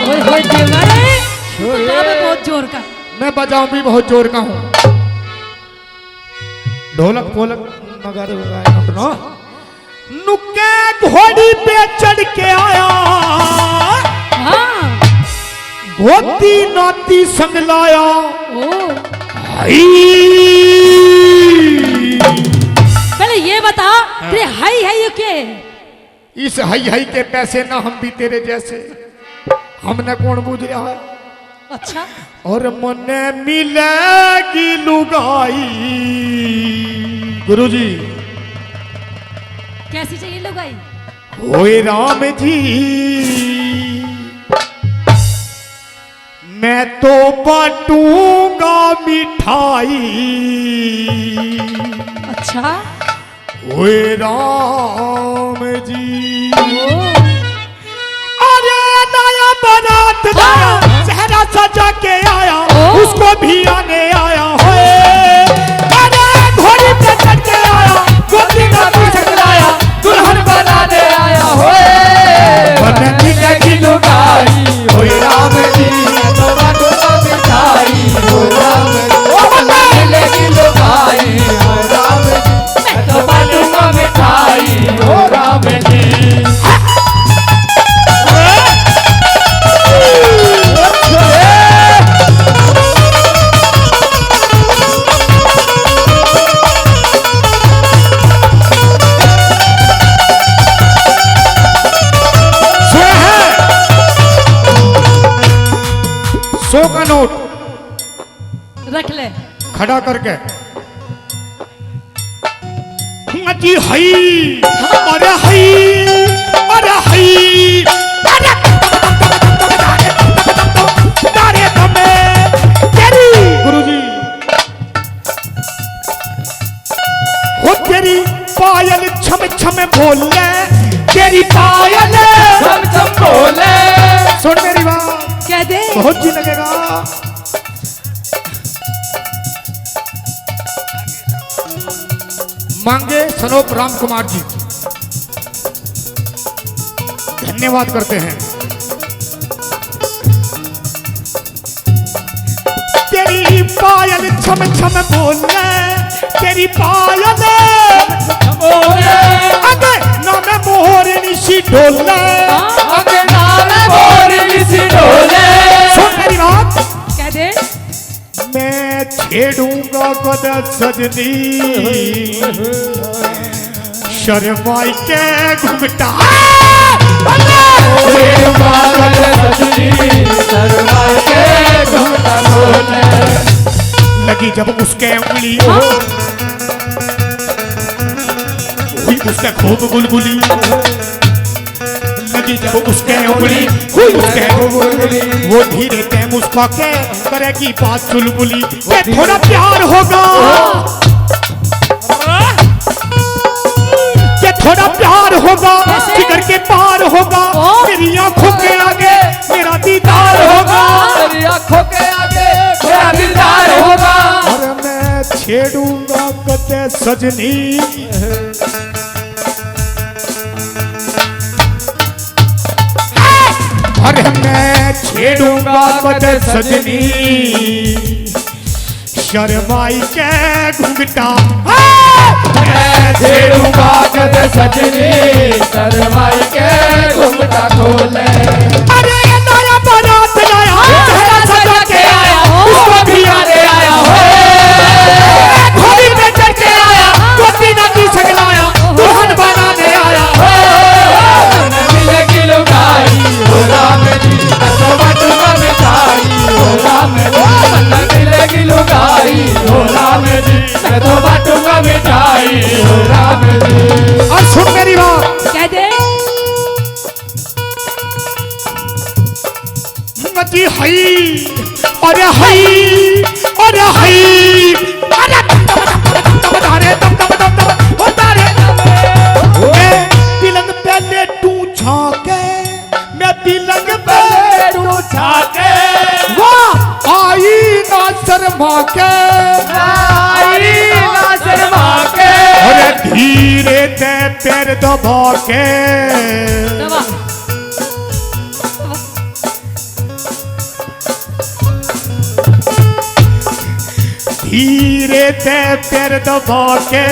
A: ओए होए देवर, बता मैं बहुत जोर का।
C: मैं बजाऊं भी बहुत जोर का हूं। ढोलक पोलक नगारे वगारे नुक्के घोड़ी पे चढ़ के आया,
A: हाँ
C: घोती नाती संग लाया।
A: ओ
C: हाई
A: पहले ये बता तेरे हाई है ये क्या?
C: इस हई हई के पैसे ना हम भी तेरे जैसे, हमने कौन बूझ रहा है।
A: अच्छा
C: और मने मिलेगी लुगाई। गुरुजी
A: कैसी चाहिए लुगाई?
C: ओए राम जी, मैं तो बांटूंगा मिठाई।
A: अच्छा
C: ओए राम जी,
A: ओ
C: जाके आया उसको भी आने आया होए अरे घोड़ी पे चढ़ के आया गोदी का पीछे लाया दुल्हन बनाने आया होए बनने लगी लुगाई
F: होए राम जी तो बाटो का मिठाई हो राम जी लगी लुगाई हो राम जी तो बाटो का मिठाई हो राम जी
C: का नोट
A: रख ले।
C: खड़ा करके जी हई अरे हई अरे हई अरे तारे तमे तेरी गुरुजी हो तेरी पायल छम छम बोले तेरी पायल
F: छम छम बोले
C: सुन मेरी बात
A: कह दे
C: बहुत जी लगेगा मांगे सनोप राम कुमार जी धन्यवाद करते हैं। तेरी पायल छम छम बोले तेरी पायल
F: बोले
C: अगे नाम मोहर निशी डोले
F: अगे नाम मोर निसी डोले
C: सुन मेरी बात
A: कह दे
C: मैं छेड़ूंगा कद सजनी शर्माई के घुमटा लगी जब उसके उंगली हुई उसके खूब गुलगुली लगी जब उसके उंगली हुई उसके वो धीरे से मुस्कुरा के करेगी बात चुलबुली ये थोड़ा प्यार होगा ये थोड़ा प्यार होगा जिगर के पार होगा मेरी आंखों के आगे मेरा दीदार होगा
F: तेरी आंखों के आगे मेरा दीदार होगा
C: और मैं छेड़ूंगा कते सजनी अरे मैं छेड़ूंगा कते सजनी शर्माई के घुंघटा
F: मैं छेड़ूंगा कद सजनी शर्माई के घुंघटा खोले
C: अरे ये नया बारात लाया चेहरा सजा के आया उसको भी आने आया हो घोड़ी पे चढ़ के आया गोदी ना की सकलाया दुल्हन बनाने आया हो
F: मिलेगी लुगाई हो राम जी तो बाटो का मिठाई हो राम जी मिलेगी लुगाई हो राम जी तो बाटो का मिठाई हो राम जी
C: और सुन मेरी बात
A: कह दे
C: मती हई अरे हई अरे हई अरे होता रे मैं तिलंग पहले तू झाके मैं तिलंग पहले तू
F: छाके
C: वाह आई ना शर्मा के
F: आई ना शर्मा के
C: अरे धीरे ते पैर दबा के
A: दवा
C: धीरे ते पैर दबा के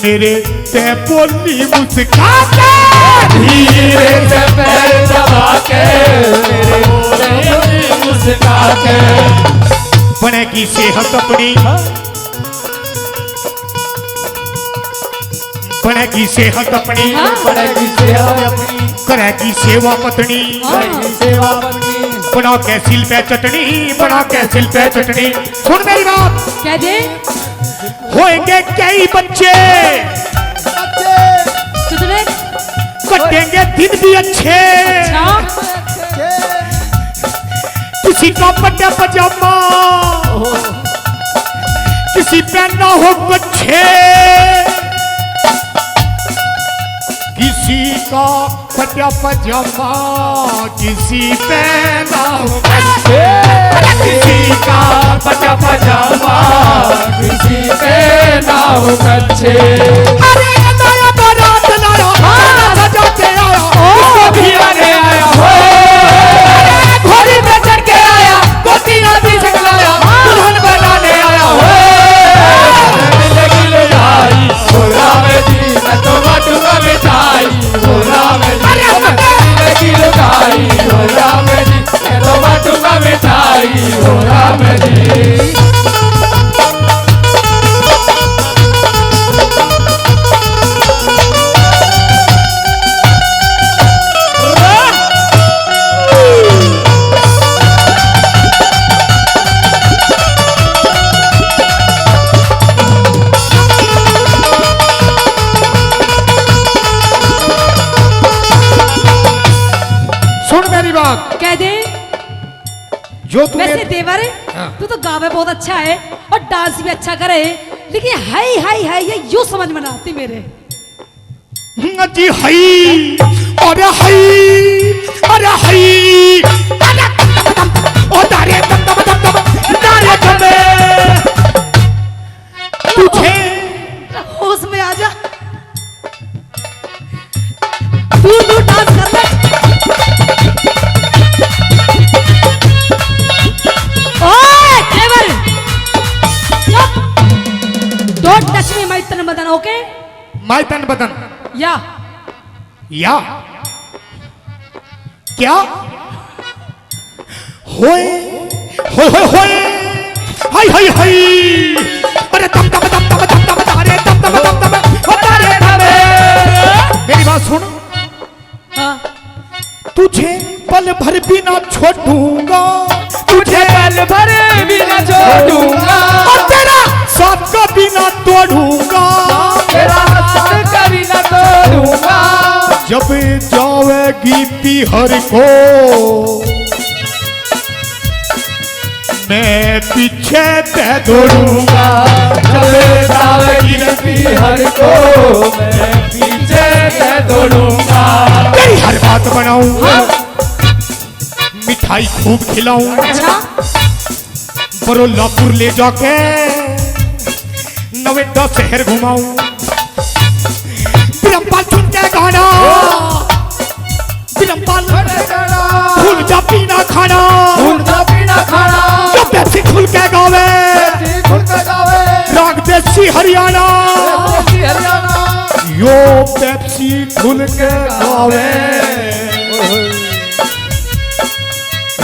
C: मेरे ते बोली मुस्का के
F: धीरे से पैर दबा के मेरे बोले मुस्का के
C: बनेगी सेहत अपनी बनेगी सेहत अपनी
F: बड़ेगी सेवा अपनी
C: करेगी सेवा पत्नी
F: बड़ेगी सेवा अपनी
C: बना के सिल पे चटनी बना के सिल पे चटनी सुन मेरी बात
A: कह दे
C: होएंगे कई बच्चे
A: कितने
C: कटेंगे दिन भी अच्छे किसी का बड्डा पजामा किसी पे ना हो बच्चे किसी का फटा पजामा किसी पे ना हो
F: किसी का पटा पजामा किसी पे ना हो कच्छे।
C: अरे नया बारात लाया सजा के आया
F: उसको भी आने आया हो
C: घोड़ी पे चढ़ के आया गोतियां भी सकलाया दुल्हन बनाने आया हो
F: मिलेगी लुगाई हो राम जी मैं तो बाटूंगा मिठाई हो राम जी। मिलेगी लुगाई हो राम जी मैं तो बाटूंगा मिठाई हो राम जी।
C: सुन मेरी बात
A: कह दे।
C: जो तू
A: वैसे देवर तू तो गावे बहुत अच्छा है और डांस भी अच्छा करे, लेकिन हाई हाई हाई ये यूं समझ में ना आती मेरे।
C: जी हई अरे हई अरे हई ओ दारे दम दम दम दम दारे दमे तुझे
A: होश में आ जा, तू डांस कर ले। ओए देवर चुप, डोंट टच मी माय तन बदन, ओके?
C: मैं तन बदन
A: या
C: क्या होए होए होए होए हाय हाय हाय अरे दम दम दम दम दम दम दारे दम दम दम दम ओ दारे दमे। मेरी बात सुन,
A: हाँ
C: तुझे पल भर भी ना छोड़ूंगा
F: तुझे पल भर भी न छोड़ूंगा
C: और तेरा साथ कभी ना तोड़ूंगा
F: तेरा साथ कभी न तोड़ूंगा।
C: जब जावेगी पीहर को मैं पीछे ते दौड़ूंगा
F: जब जावेगी पीहर को मैं पीछे से दौड़ूंगा।
C: तेरी हर बात बनाऊंगा मिठाई खूब खिलाऊं
A: अच्छा
C: बरोलापुर ले जाके नवेदा शहर घुमाऊं बिरम्पाल सुन के गाना बिरम्पाल फूल जा पीना खाना
F: फूल का पीना खाना
C: जो पेप्सी खुल के गावे
F: खुल के गावे
C: राग देसी हरियाणा
F: देसी हरियाणा
C: यो पेप्सी खुल के गावे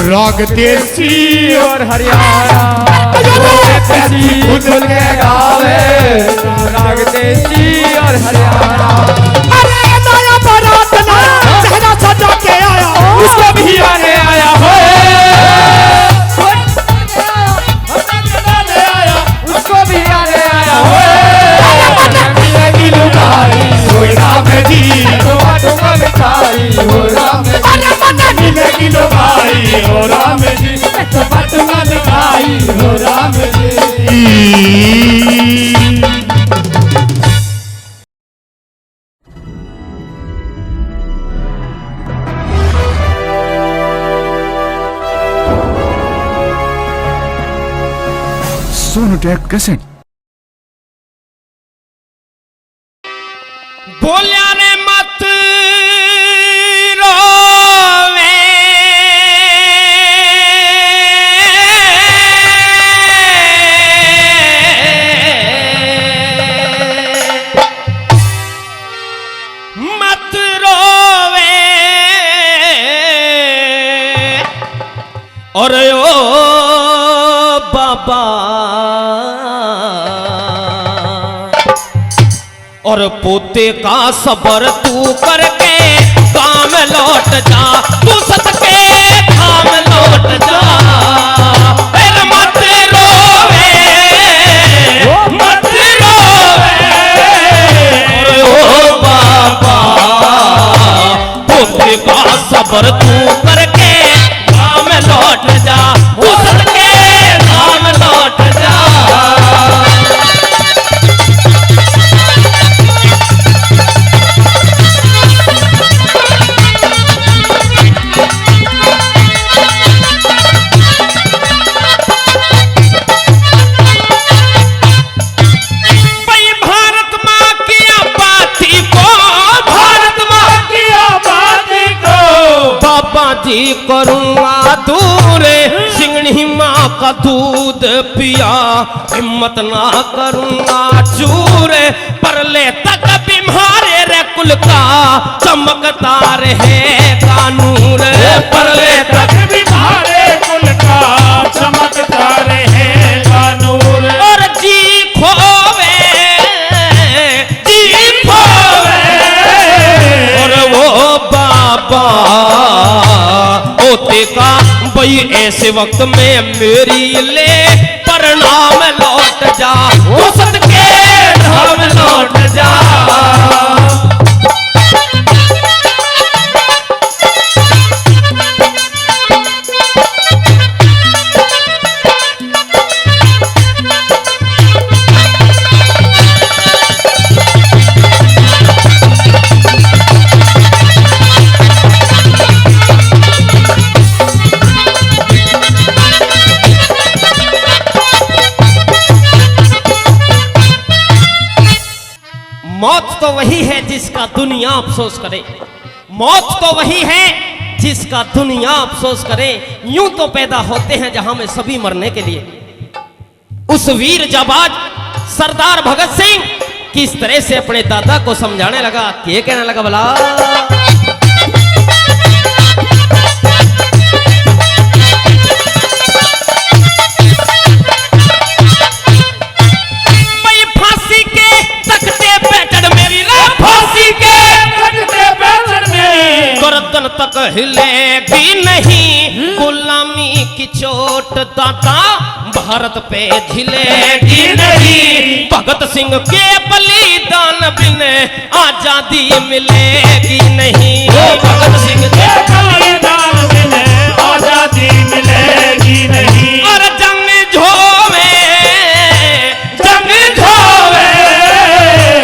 C: राग देसी
F: और हरियाणा देसी खुल के गावे राग देसी और हरियाणा।
C: अरे नया बारात ना चेहरा सजा के आया
F: उसको भी आने आया हो उसको भी आने आया हो मिलेगी लुगाई हो राम जी तो बाटूंगा मिठाई हो राम जी। मिलेगी लुगाई हो राम जी तो बाटूंगा मिठाई हो राम जी।
D: सोनोटेक कैसेट।
E: बोलिया रे मत रोवे मत रोवे और ओ बाबा और पोते का सबर तू करके काम लौट जा तू सत के काम लौट जा फिर मत रोवे मत रोवे अरे ओ बाबा पोते का सबर तू करके काम लौट जा तू सत के काम लौट जा। ही करूँगा दूर, सिंगनी माँ का दूध पिया हिम्मत ना करूँगा चूर, परले तक बीमारे रे कुल का चमकता रहे कानूर,
B: परले तक बिहारे कुल का चमकता रहे कानूर।
E: और जी खोवे और वो बाबा होते का भाई ऐसे वक्त में मेरी ले प्रणाम लौट जा, वो सत के धाम लौट जा। मौत तो वही है जिसका दुनिया अफसोस करे, मौत तो वही है जिसका दुनिया अफसोस करे। यूं तो पैदा होते हैं जहां में सभी मरने के लिए। उस वीर जाबाज सरदार भगत सिंह किस तरह से अपने दादा को समझाने लगा, क्या कहने लगा भला। गर्दन तक हिलेगी नहीं गुलामी की चोट दाता भारत पे झिलेगी नहीं, भगत सिंह के बलिदान बिन आजादी मिलेगी नहीं, भगत सिंह के
B: बलिदान बिन आजादी मिलेगी नहीं।
E: और जंग झोवे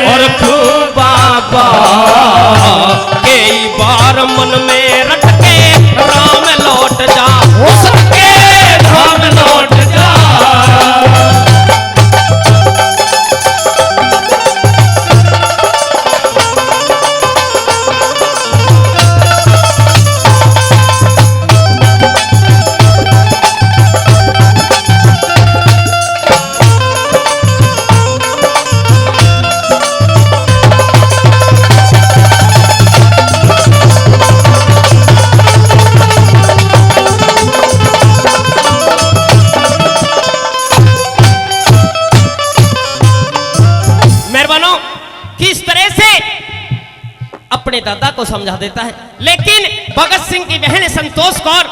E: और खूब बाबा कई बार मन में रट के राम लौट जा, उसके धाम लौट जा। किस तरह से अपने दादा को समझा देता है, लेकिन भगत सिंह की बहन संतोष कौर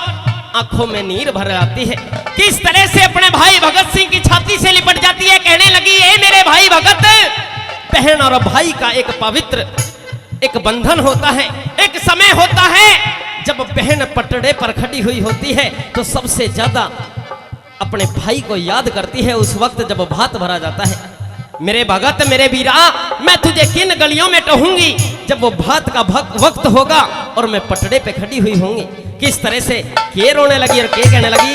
E: आंखों में नीर भर आती है। किस तरह से अपने भाई भगत सिंह की छाती से लिपट जाती है, कहने लगी ए मेरे भाई भगत। बहन और भाई का एक पवित्र एक बंधन होता है, एक समय होता है जब बहन पटड़े पर खड़ी हुई होती है तो सबसे ज्यादा अपने भाई को याद करती है उस वक्त जब भात भरा जाता है। मेरे भगत मेरे वीरा, मैं तुझे किन गलियों में कहूंगी जब वो भात का वक्त होगा और मैं पटड़े पे खड़ी हुई होंगी। किस तरह से के रोने लगी और के कहने लगी।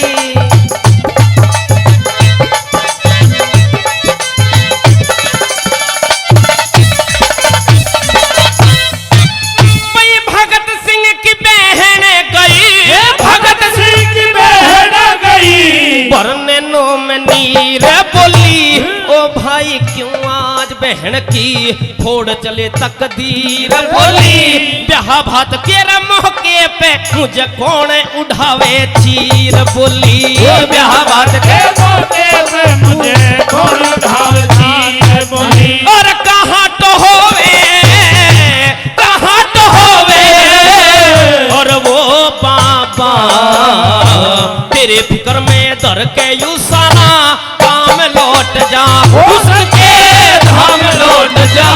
E: भाई क्यों आज बहन की फोड़ चले तकदीर बोली, ब्याह भात के मौके पे मुझे कौन उठावे चीर बोली, ब्याह भात के मौके पे मुझे कौन उठावे चीर बोली। और कहाँ तो होवे और वो बाबा तेरे फिक्र में दर के यू सारा काम लौट जा, उसके धाम लौट जा।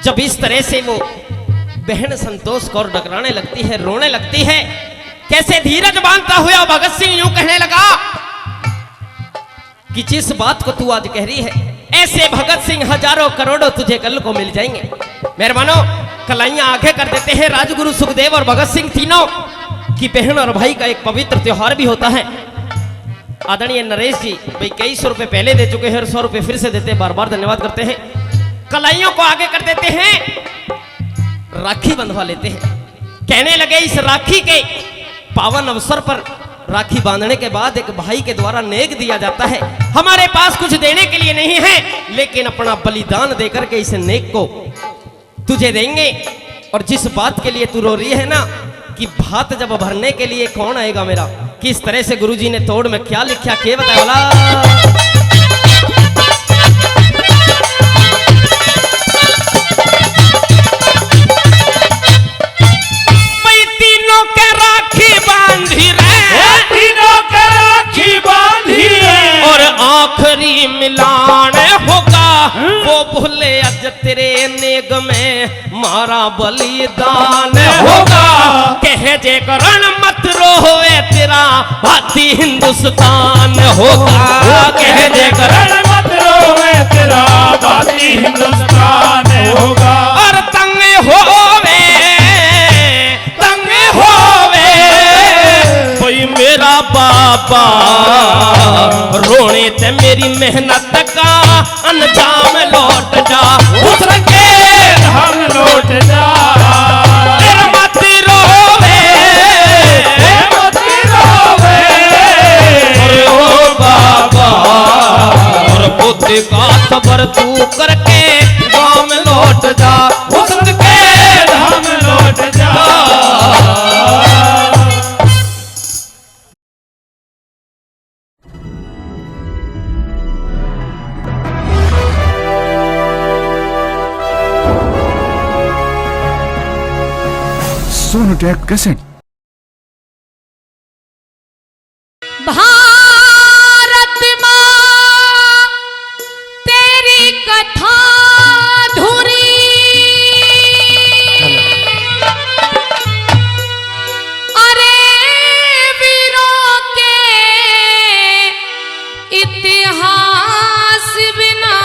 E: जब इस तरह से वो बहन संतोष कौर डगराने लगती है, रोने लगती है, कैसे धीरज बांधता हुआ भगत सिंह यूं कहने लगा कि जिस बात को तू आज कह रही है, ऐसे भगत सिंह हजारों करोड़ों तुझे कल को मिल जाएंगे। मेहरबानों, कलाइयां आगे कर देते हैं। राजगुरु सुखदेव और भगत सिंह तीनों की बहन और भाई का एक पवित्र त्योहार भी होता है। आदरणीय नरेश जी भाई कई 100 रुपए पहले दे चुके हैं और 100 रुपए फिर से देते हैं, बार बार धन्यवाद करते हैं। कलाइयों को आगे कर देते हैं, राखी बंधवा लेते हैं। कहने लगे इस राखी के पावन अवसर पर राखी बांधने के बाद एक भाई के द्वारा नेक दिया जाता है। हमारे पास कुछ देने के लिए नहीं है, लेकिन अपना बलिदान देकर के इस नेक को तुझे देंगे। और जिस बात के लिए तू रो रही है ना कि भात जब भरने के लिए कौन आएगा मेरा, किस तरह से गुरुजी ने तोड़ में क्या लिखा के बताया बोला। आखिरी मिलान होगा वो भूले अज तेरे नेग में मारा बलिदान होगा। कहे जे करण मत रोए तेरा भाती हिंदुस्तान होगा। कहे जे करण मत रोए तेरा भाती हिंदुस्तान होगा। और तंग होवे कोई मेरा बाबा रोने ते मेरी मेहनत का अंजाम लौट जा। उतर के हम लौट जा। मत रोवे मत रोवे ओ बाबा। और बुद्ध का सबर तू करके धाम लौट जा। उतर के धाम लौट जा।
D: सोनोटेक कैसेट।
A: भारत माँ तेरी कथा धुरी, अरे वीरों के इतिहास बिना।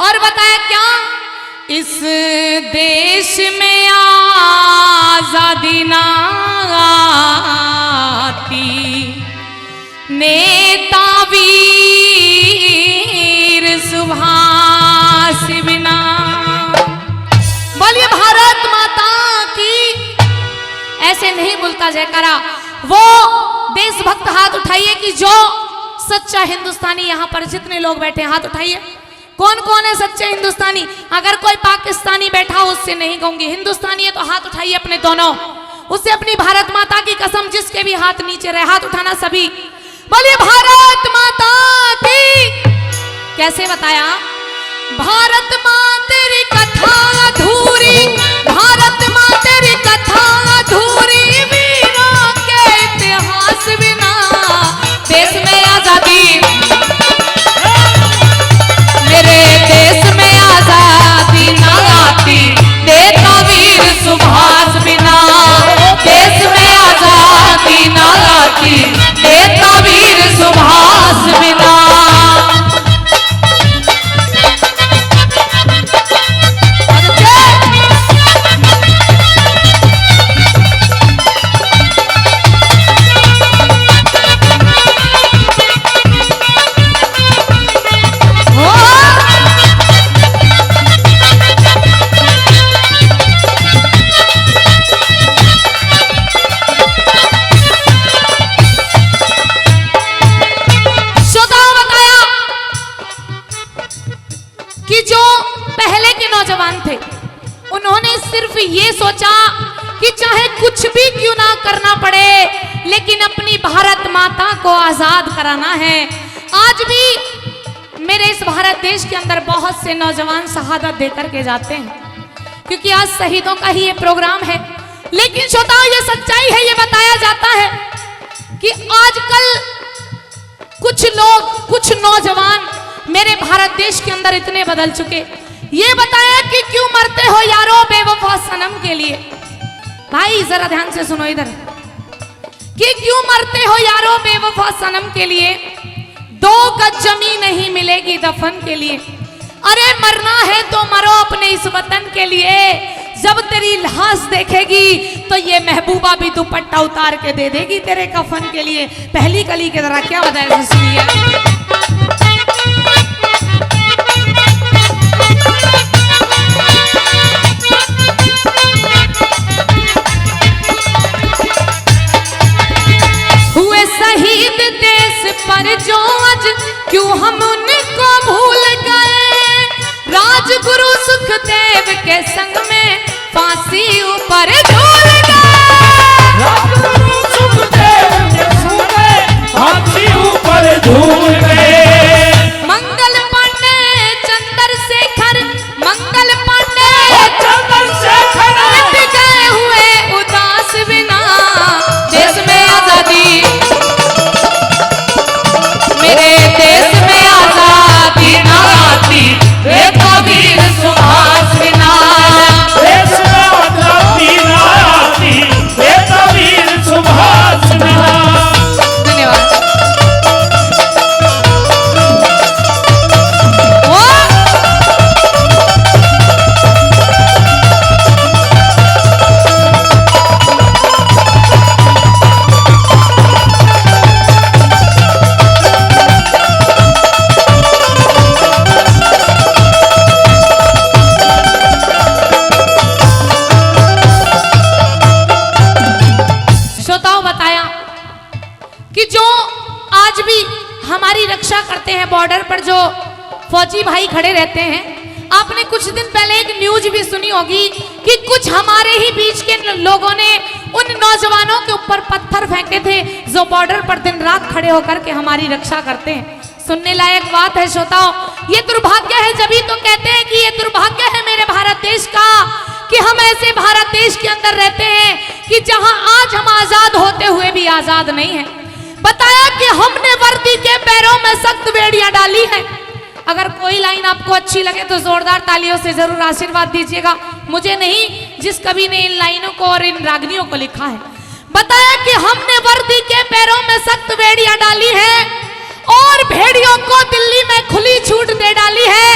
A: और बताया क्या इस देश में आजादी ना आती, नेता वीर सुभाष बिना। बोलिए भारत माता की। ऐसे नहीं बोलता जयकारा। वो देशभक्त हाथ उठाइए कि जो सच्चा हिंदुस्तानी यहाँ पर जितने लोग बैठे हैं हाथ उठाइए। कौन कौन है सच्चे हिंदुस्तानी? अगर कोई पाकिस्तानी बैठा हो उससे नहीं कहूंगी, हिंदुस्तानी है तो हाथ उठाइए अपने दोनों। उससे अपनी भारत माता की कसम, जिसके भी हाथ नीचे रहे हाथ उठाना सभी। बोलिए भारत माता की। कैसे बताया? भारत माँ तेरी कथा अधूरी, भारत माँ तेरी कथा अधूरी, वीरों के इतिहास बिना देश में आजादी, मेरे देश में आजादी ना आती, नेता वीर सुभाष बिना। देश में आजादी ना आती, नेता वीर सुभाष बिना। ये सोचा कि चाहे कुछ भी क्यों ना करना पड़े, लेकिन अपनी भारत माता को आजाद कराना है। आज भी मेरे इस भारत देश के अंदर बहुत से नौजवान शहादत देकर के जाते हैं, क्योंकि आज शहीदों का ही ये प्रोग्राम है। लेकिन श्रोताओं, ये सच्चाई है, ये बताया जाता है कि आजकल कुछ लोग, कुछ नौजवान मेरे भारत देश के अंदर इतने बदल चुके। ये बताया कि क्यों मरते हो यारो बेवफा सनम के लिए। भाई जरा ध्यान से सुनो इधर, कि क्यों मरते हो यारो बेवफा सनम के लिए। 2 गज जमीन नहीं मिलेगी दफन के लिए। अरे मरना है तो मरो अपने इस वतन के लिए। जब तेरी लाश देखेगी तो ये महबूबा भी दुपट्टा उतार के दे देगी तेरे कफन के लिए। पहली कली की तरह क्या बताया सुनिए। हुए शहीद देश पर जो आज क्यों हम उनको भूल गए। राजगुरु सुखदेव के संग में फांसी ऊपर झूल गए।
B: राजगुरु सुखदेव के संग में फांसी ऊपर झूल गए।
A: मंगल पांडे चंद्रशेखर, मंगल पांडे
B: चंद्रशेखर
A: मिट गए हुए उदास बिना। देश में आजादी, मेरे देश में आजादी ना आती रे कबीर सुभाष बिना।
B: देश में आजादी ना आती रे कबीर सुभाष बिना।
A: धन्यवाद। ओ! श्रोताओं बताया कि जो आज भी हमारी रक्षा करते हैं बॉर्डर पर जो फौजी भाई खड़े रहते हैं। आपने कुछ दिन पहले एक न्यूज भी सुनी होगी कि कुछ हमारे ही बीच के लोगों ने उन नौजवानों के ऊपर पत्थर फेंके थे जो बॉर्डर पर दिन रात खड़े होकर के हमारी रक्षा करते हैं। सुनने लायक बात है श्रोताओं। ये दुर्भाग्य है, जब ही तो कहते हैं कि ये दुर्भाग्य है मेरे भारत देश का कि हम ऐसे भारत देश के अंदर रहते हैं कि जहां आज हम आजाद होते हुए भी आजाद नहीं है। बताया कि हमने वर्दी के पैरों में सख्त बेड़ियां डाली है। अगर कोई लाइन आपको अच्छी लगे तो जोरदार तालियों से जरूर आशीर्वाद दीजिएगा। मुझे नहीं, जिस कवि ने इन लाइनों को और इन रागनियों को लिखा है। बताया कि हमने वर्दी के पैरों में सख्त बेड़ियां डाली है और भेड़ियों को दिल्ली में खुली छूट दे डाली है।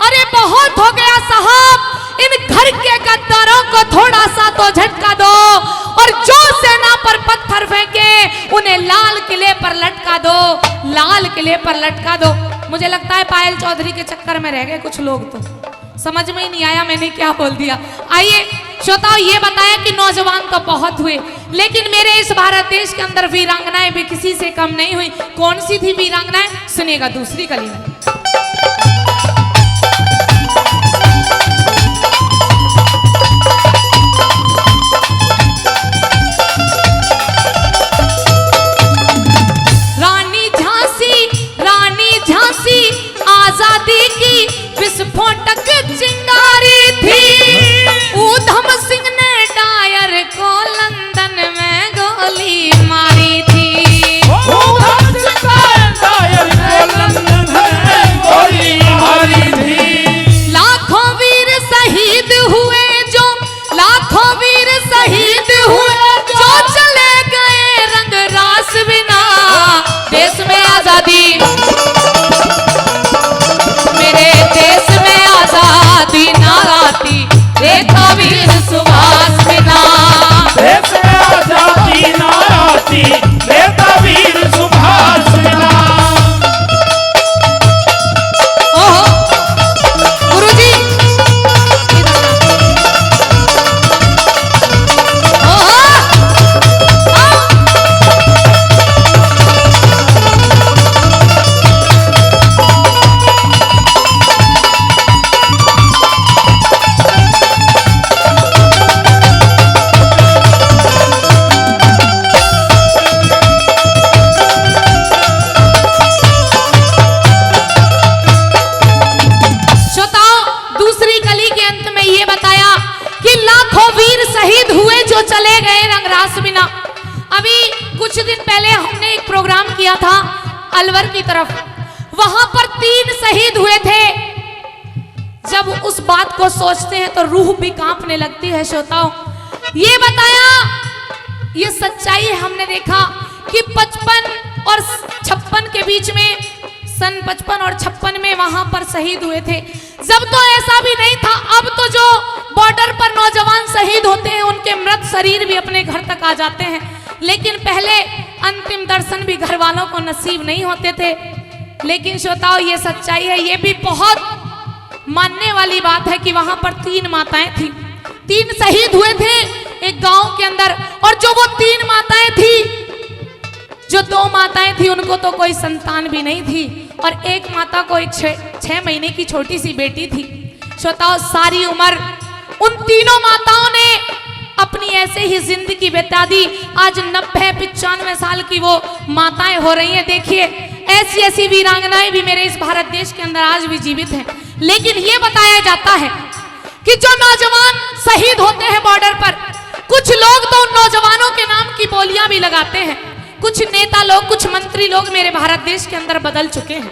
A: अरे बहुत हो गया साहब, इन घर के गद्दारों को थोड़ा सा तो झटका दो और जो सेना पर पत्थर फेंके उन्हें लाल किले पर लटका दो, लाल किले पर लटका दो। मुझे लगता है पायल चौधरी के चक्कर में रह गए कुछ लोग, तो समझ में ही नहीं आया मैंने क्या बोल दिया। आइए श्रोताओं, ये बताया कि नौजवान तो बहुत हुए, लेकिन मेरे इस भारत देश के अंदर वीरांगनाएं भी किसी से कम नहीं हुई। कौन सी थी वीरांगनाएं, सुनेगा दूसरी कली में। आजादी की विस्फोटक चिंगारी थी। ऊधम सिंह ने डायर को लंदन में गोली मारी थी।
B: ऊधम सिंह ने डायर को लंदन में गोली मारी थी।
A: लाखों वीर शहीद हुए जो, लाखों वीर शहीद हुए जो चले गए रंग रास बिना। देश में आजादी, देश में आजादी ना आती रे कबीर सुभाष बिना।
B: देश में आजादी ना आती रे कबीर सुभाष बिना।
A: ओहो गुरुजी, ओहो चले गए रंगरास बिना। अभी कुछ दिन पहले हमने एक प्रोग्राम किया था अलवर की तरफ, वहां पर 3 शहीद हुए थे। जब उस बात को सोचते हैं तो रूह भी कांपने लगती है श्रोताओं। ये बताया, ये सच्चाई है, हमने देखा कि 55 और 56 के बीच में सन 55 और 56 में वहां पर शहीद हुए थे। जब तो ऐसा भी नहीं था, अब तो जो बॉर्डर पर नौजवान शहीद होते हैं उनके मृत शरीर भी अपने घर तक आ जाते हैं, लेकिन पहले अंतिम दर्शन भी घर वालों को नसीब नहीं होते थे। लेकिन श्रोताओं, ये सच्चाई है, ये भी बहुत मानने वाली बात है कि वहां पर 3 माताएं थी, 3 शहीद हुए थे एक गांव के अंदर। और जो वो 3 माताएं थी, जो 2 माताएं थी उनको तो कोई संतान भी नहीं थी, और एक माता को एक 6 महीने की छोटी सी बेटी थी। श्रोताओं, सारी उम्र उन तीनों माताओं ने अपनी ऐसे ही जिंदगी बिता दी। आज 90-95 साल की वो माताएं हो रही हैं। देखिए, ऐसी ऐसी वीरांगनाएं भी मेरे इस भारत देश के अंदर आज भी जीवित हैं। लेकिन ये बताया जाता है कि जो नौजवान शहीद होते हैं बॉर्डर पर, कुछ लोग तो उन नौजवानों के नाम की बोलियां भी लगाते हैं। कुछ नेता लोग, कुछ मंत्री लोग मेरे भारत देश के अंदर बदल चुके हैं,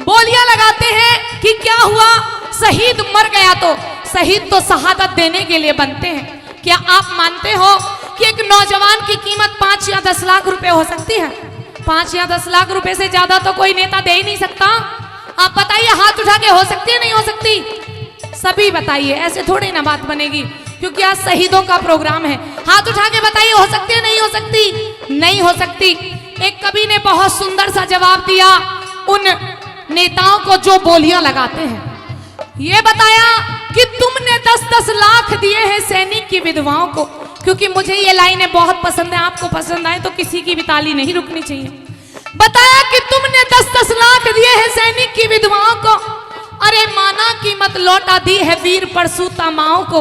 A: बोलियां लगाते हैं कि क्या हुआ, शहीद मर गया तो शहीद तो शहादत देने के लिए बनते हैं। क्या आप मानते हो कि एक नौजवान की कीमत 5 या 10 लाख रुपए हो सकती है? 5 या 10 लाख रुपए से ज्यादा तो कोई नेता दे ही नहीं सकता। आप बताइए, हाथ उठा के हो सकती है, नहीं हो सकती? सभी बताइए, ऐसे थोड़ी ना बात बनेगी, क्योंकि आज शहीदों का प्रोग्राम है। हाथ उठा के बताइए, हो सकती है, नहीं हो सकती? नहीं हो सकती। एक कवि ने बहुत सुंदर सा जवाब दिया उन नेताओं को जो बोलियां लगाते हैं। ये बताया कि तुमने 10-10 लाख दिए हैं सैनिक की विधवाओं को, क्योंकि मुझे ये लाइनें बहुत पसंद है। आपको पसंद आए तो किसी की भी ताली नहीं रुकनी चाहिए। बताया कि तुमने 10-10 लाख दिए हैं सैनिक की विधवाओं को, अरे माना कीमत लौटा दी है वीर परसूता माओ को।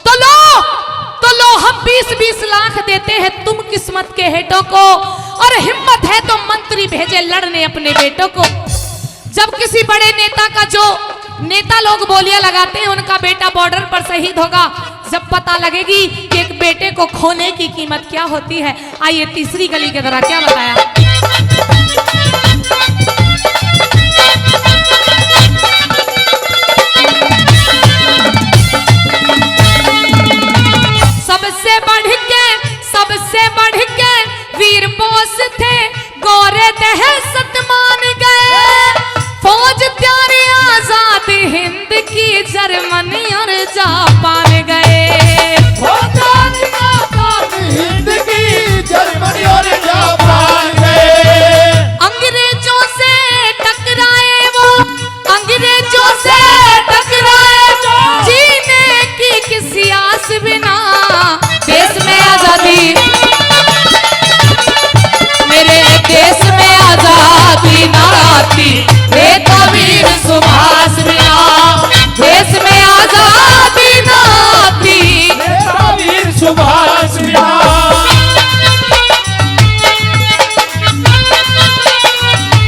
A: तो लो हम 20-20 लाख देते हैं तुम किस्मत के हेटों को, और हिम्मत है तो मंत्री भेजे लड़ने अपने बेटों को। जब किसी बड़े नेता का, जो नेता लोग बोलियां लगाते हैं, उनका बेटा बॉर्डर पर शहीद होगा, जब पता लगेगी कि एक बेटे को खोने की कीमत क्या होती है। आइए तीसरी गली की तरह क्या बताया। सबसे बढ़ के वीर बोस थे, गोरे दहशत मान गए। फौज त्यारी आजाद हिंद की, जर्मनी और जापान गए।
F: हिंद की, जर्मनी और जापान गए।
A: अंग्रेजों से टकराए वो, अंग्रेजों से टकराए, जीने की किसी आस बिना। देश में आजादी, मेरे देश में आजादी ना आती, तो वीर सुभाष बिना। देश में आजादी ना आती,
F: तो वीर सुभाष बिना।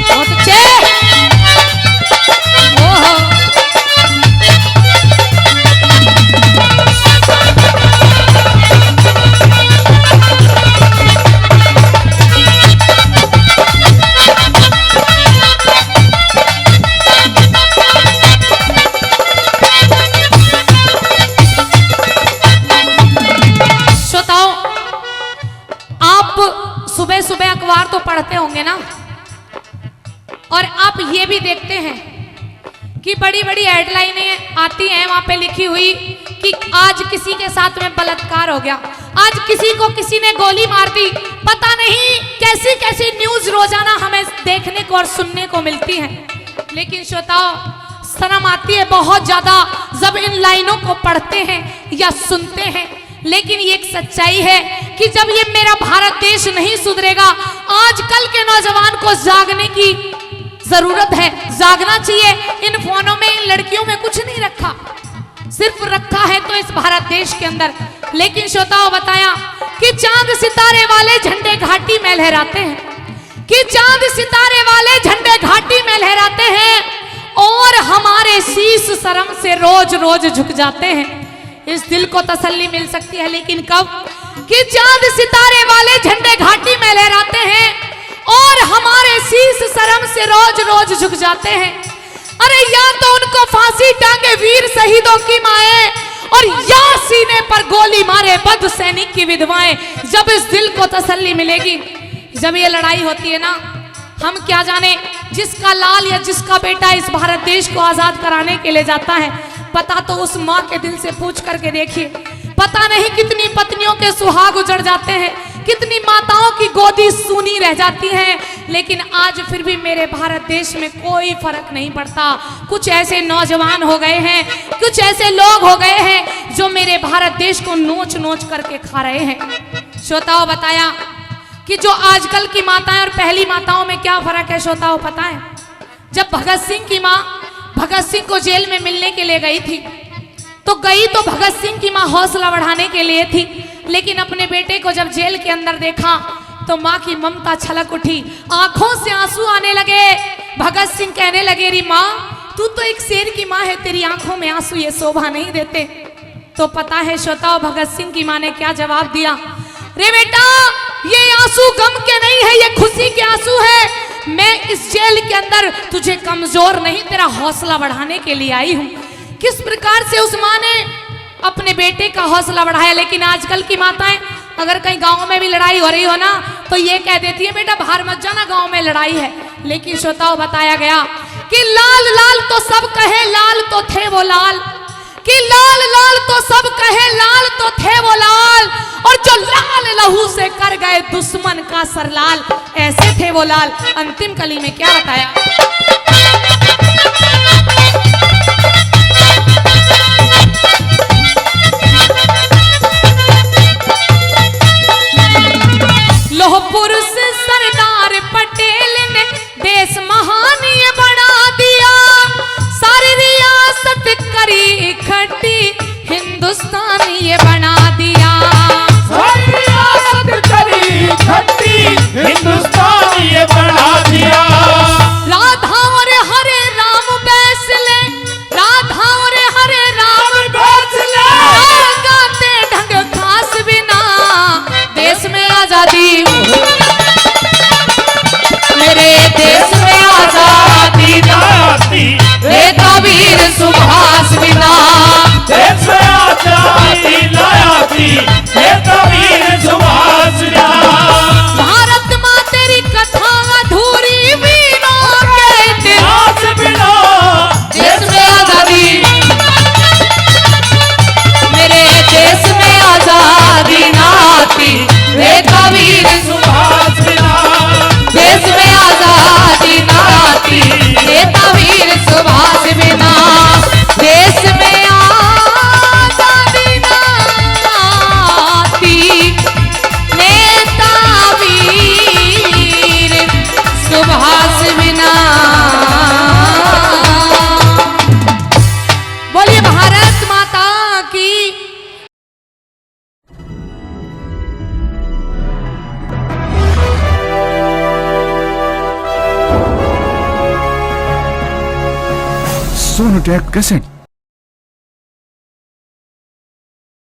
A: बहुत अच्छे। ओहो, सुबह सुबह अखबार तो पढ़ते होंगे ना, और आप ये भी देखते हैं कि बड़ी बड़ी हेडलाइनें आती हैं, वहां पे लिखी हुई कि आज किसी के साथ में बलात्कार हो गया, आज किसी को किसी ने गोली मार दी। पता नहीं कैसी कैसी न्यूज रोजाना हमें देखने को और सुनने को मिलती हैं। लेकिन श्रोताओ, शर्म आती है बहुत ज्यादा जब इन लाइनों को पढ़ते हैं या सुनते हैं। लेकिन ये एक सच्चाई है कि जब ये मेरा भारत देश नहीं सुधरेगा, आजकल के नौजवान को जागने की जरूरत है, जागना चाहिए। इन फोनों में, इन लड़कियों में कुछ नहीं रखा, सिर्फ रखा है तो इस भारत देश के अंदर। लेकिन श्रोताओं, बताया कि चांद सितारे वाले झंडे घाटी में लहराते हैं, कि चांद सितारे वाले झंडे घाटी में लहराते हैं, और हमारे शीश शर्म से रोज रोज झुक जाते हैं। इस दिल को तसल्ली मिल सकती है, लेकिन कब? कि चांद सितारे वाले झंडे घाटी में लहराते हैं, और हमारे शीश शर्म से रोज रोज झुक जाते हैं। अरे या तो उनको फांसी टांगे वीर शहीदों की माएं, और या सीने पर गोली मारे बद सैनिक की विधवाएं। जब इस दिल को तसल्ली मिलेगी, जब ये लड़ाई होती है ना, हम क्या जाने जिसका लाल या जिसका बेटा इस भारत देश को आजाद कराने के लिए जाता है, पता तो उस माँ के दिल से पूछ करके देखिए, पता नहीं कितनी पत्नियों के सुहाग उजड़ जाते हैं, कितनी माताओं की गोदी सूनी रह जाती है, लेकिन आज फिर भी मेरे भारत देश में कोई फर्क नहीं पड़ता। कुछ ऐसे नौजवान हो गए हैं, कुछ ऐसे लोग हो गए हैं जो मेरे भारत देश को नोच नोच करके खा रहे हैं। श्रोताओं, बताया कि जो आजकल की माताएं और पहली माताओं में क्या फर्क है। श्रोताओं, पता है जब भगत सिंह की माँ भगत सिंह को जेल में मिलने के लिए गई थी, तो भगत सिंह की माँ हौसला बढ़ाने के लिए थी, लेकिन अपने बेटे को जब जेल के अंदर देखा तो माँ की ममता छलक उठी, आंखों से आंसू आने लगे। भगत सिंह कहने लगे, री माँ तू तो एक शेर की माँ है, तेरी आंखों में आंसू ये शोभा नहीं देते। तो पता है श्रोताओं, भगत सिंह की माँ ने क्या जवाब दिया, रे बेटा ये आंसू गम के नहीं है, ये खुशी के आंसू है। मैं इस जेल के अंदर तुझे कमजोर नहीं, तेरा हौसला बढ़ाने के लिए आई हूँ। किस प्रकार से उस माँ ने अपने बेटे का हौसला बढ़ाया। लेकिन आजकल की माताएं अगर कहीं गांव में भी लड़ाई हो रही हो ना, तो ये कह देती है बेटा बाहर मत जाना, गांव में लड़ाई है। लेकिन श्रोताओं, बताया गया कि लाल लाल तो सब कहे, लाल तो थे वो लाल, कि लाल लाल तो सब कहे, लाल तो थे वो लाल, और जो लाल लहू से कर गए दुश्मन का सरलाल, ऐसे थे वो लाल। अंतिम कली में क्या बताया, लोह पुरुष सरदार पटेल ने देश महान ये बना दिया, सारी रियासत करी इकट्ठी, हिंदुस्तान ये बना दिया,
C: सारी रियासत करी इकट्ठी, हिंदुस्तान ये बना दिया।
A: राधा और हरे राम बैसले, राधा और हरे राम
C: बैसले,
A: गाते ढंग खास बिना, देश में आजादी, मेरे देश में आजादी
C: आती,
A: देता वीर सुभाष बिना,
C: देश में आजादी लाया थी, ये कबीर सुभाष बिना।
A: भारत माँ तेरी कथा अधूरी वीरों के इतिहास
C: बिना,
A: देश में आजादी, मेरे देश में आजादी नाती, देता वीर
C: सुभाष बिना,
A: देश में आजादी नाती, नेता वीर सुभाष बिना, देश में आजादी नाती, नेता वीर सुभाष बिना। बोलिए भारत माता की।
D: सोनोटेक कैसेट।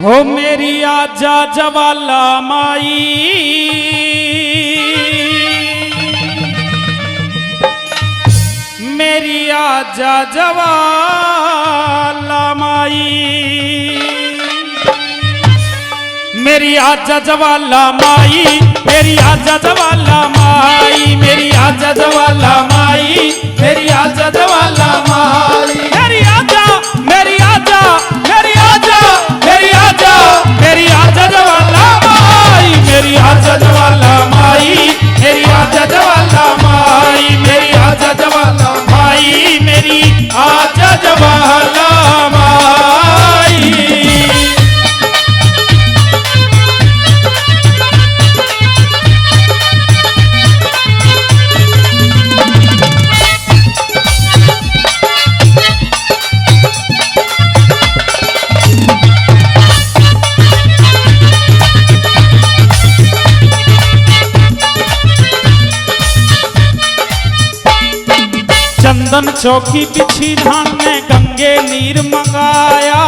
B: हो मेरी आजा जवाला माई, मेरी आजा जवाला माई, मेरी आजा जवाला माई, मेरी आजा जवाला माई, मेरी आजा जवाला माई, मेरी आजा जवाला माई, मेरी आजा, मेरी आजा, मेरी आजा, मेरी आजा, मेरी आजा जवाला माई, मेरी आजा जवाला माई, मेरी आजा जवाला माई, मेरी आजा जवाला माई, मेरी आजा जवाला माई। चंदन चौकी बिछी धान ने गंगे नीर मंगाया,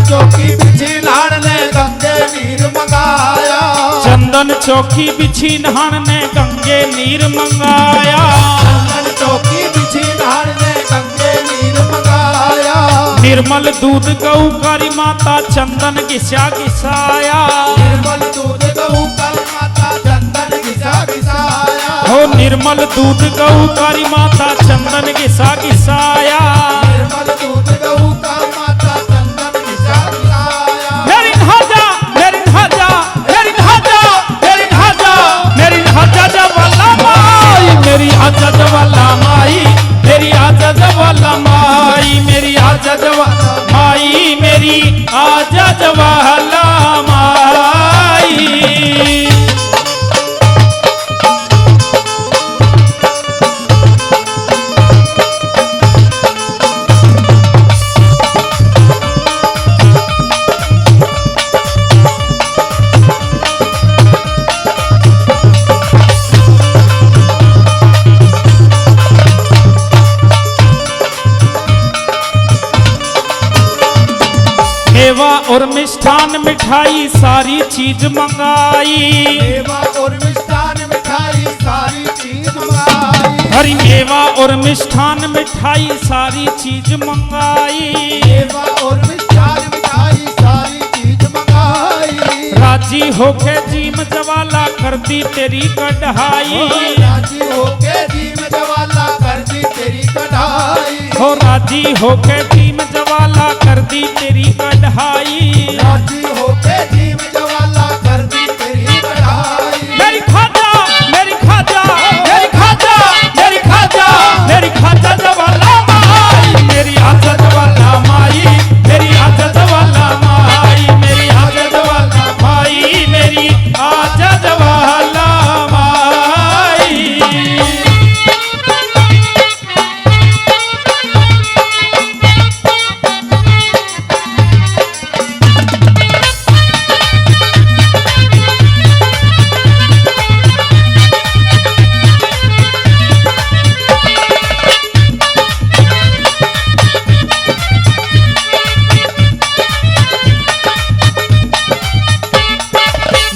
C: चौकी बिछी नाड़ ने गंगे नीर मंगाया,
B: चंदन चौकी बिछी धान ने गंगे नीर मंगाया,
C: चौकी बिछी नाड़ ने गंगे नीर मंगाया,
B: निर्मल दूध गऊ करी माता चंदन घिसा घिसाया,
C: निर्मल दूध गऊ कर माता चंदन घिसा घिसाया,
B: हो निर्मल दूध गऊ कारी माता चंदन घिसा घिसाया
F: निर्मल दूध गऊ का माता चंदन घिसा घिसाया।
B: मेरी ढाजा मेरी ढाजा मेरी ढाजा मेरी ढाजा मेरी ढाजा जवाला माई मेरी आजा जवाला माई मेरी आजा जवाला माई मेरी आजा जवाला माई मेरी आजा जवाला माई। मेवा और मिष्ठान मिठाई सारी चीज मंगाई
F: मेवा और मिष्ठान मिठाई सारी चीज मंगाई।
B: हरी मेवा और मिष्ठान मिठाई सारी चीज मंगाई
F: मेवा और मिष्ठान मिठाई सारी चीज मंगाई।
B: राजी होके जीम जवाला कर दी तेरी कढ़ाई
F: राजी होके जीम जवाला कर दी तेरी कढ़ाई।
B: हो राजी होके जीम जवाला कर दी तेरी कढ़ाई
F: राजी होके जीम जवाला कर दी तेरी कढ़ाई।
B: मेरी खाजा मेरी खाजा मेरी खाजा मेरी खाजा मेरी खाजा जवाला माई मेरी आजा जवाला माई मेरी आजा जवाला माई मेरी आजा जवाला माई मेरी आजा जवाला माई।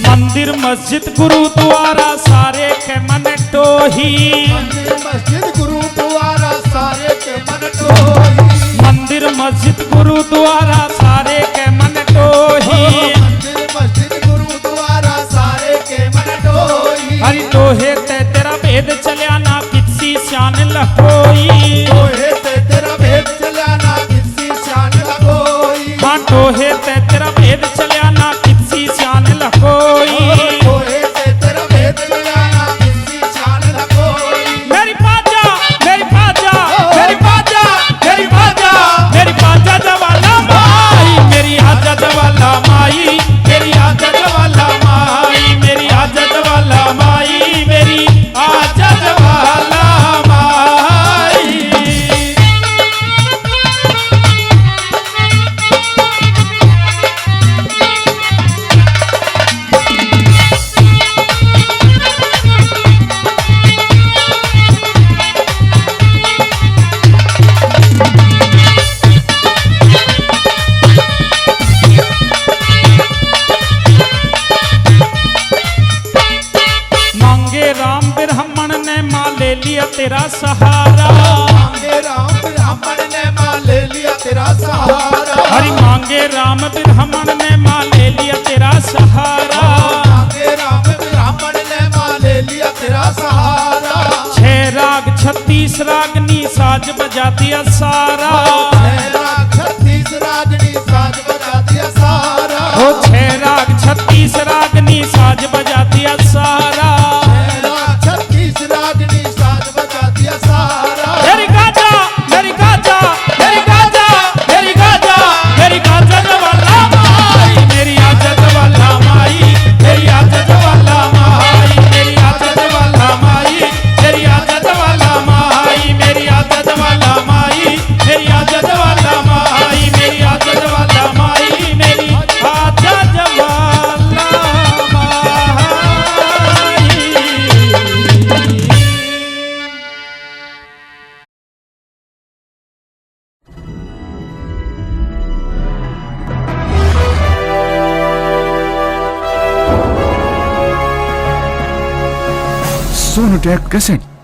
B: मंदिर मस्जिद गुरुद्वारा सारे के मन टोही
F: मंदिर मस्जिद गुरुद्वारा सारे के मन टोही।
B: मंदिर मस्जिद गुरुद्वारा सारे के मन टोही
F: मंदिर मस्जिद गुरुद्वारा सारे के मन टोही।
B: हरि टोहे ते तेरा भेद चलिया ना किसी शान लहोई
F: टोहे ते तेरा भेद चला ना किसी शान लगोई।
B: हाँ टोहे ते तेरा भेद चलिया ना किसी शान लहोई
F: टोहे ते तेरा भेद चला ना किसी शान लगोई।
B: मेरी पाजा मेरी पाजा मेरी पाजा मेरी पाजा मेरी पाजा जवाला माई मेरी आजा जवाला माई मेरी आजा जवाला माई मेरी आजा जवाला माई मेरी आजा जवाला माई। मांगे राम ब्राह्मण ने माँ ले लिया तेरा सहारा
F: मांगे राम ब्राह्मण ने माँ ले लिया तेरा सहारा।
B: हरि मांगे राम ब्राह्मण ने माँ ले लिया तेरा सहारा
F: मांगे राम ब्राह्मण ने माँ ले लिया तेरा सहारा।
B: 6 राग 36 रागनी साज बजा दिया सारा
F: 36 रागनी साज बजा दिया सारा।
B: ओ 6 राग 36 रागनी साज बजा दिया सारा
F: 36 रागनी साज बजा दिया सारा।
B: मेरी गाजा मेरी गाजा मेरी गाजा मेरी गाजा मेरी गाजा जवाला माई मेरी आजा जवाला माई मेरी आजा जवाला माई मेरी आजा जवाला माई मेरी आजा जवाला माई मेरी आजा जवाला माई मेरी आजा जवाला माई मेरी आजा जवाला माई मेरी आजा जवाला
D: सोनोटेक कैसेट।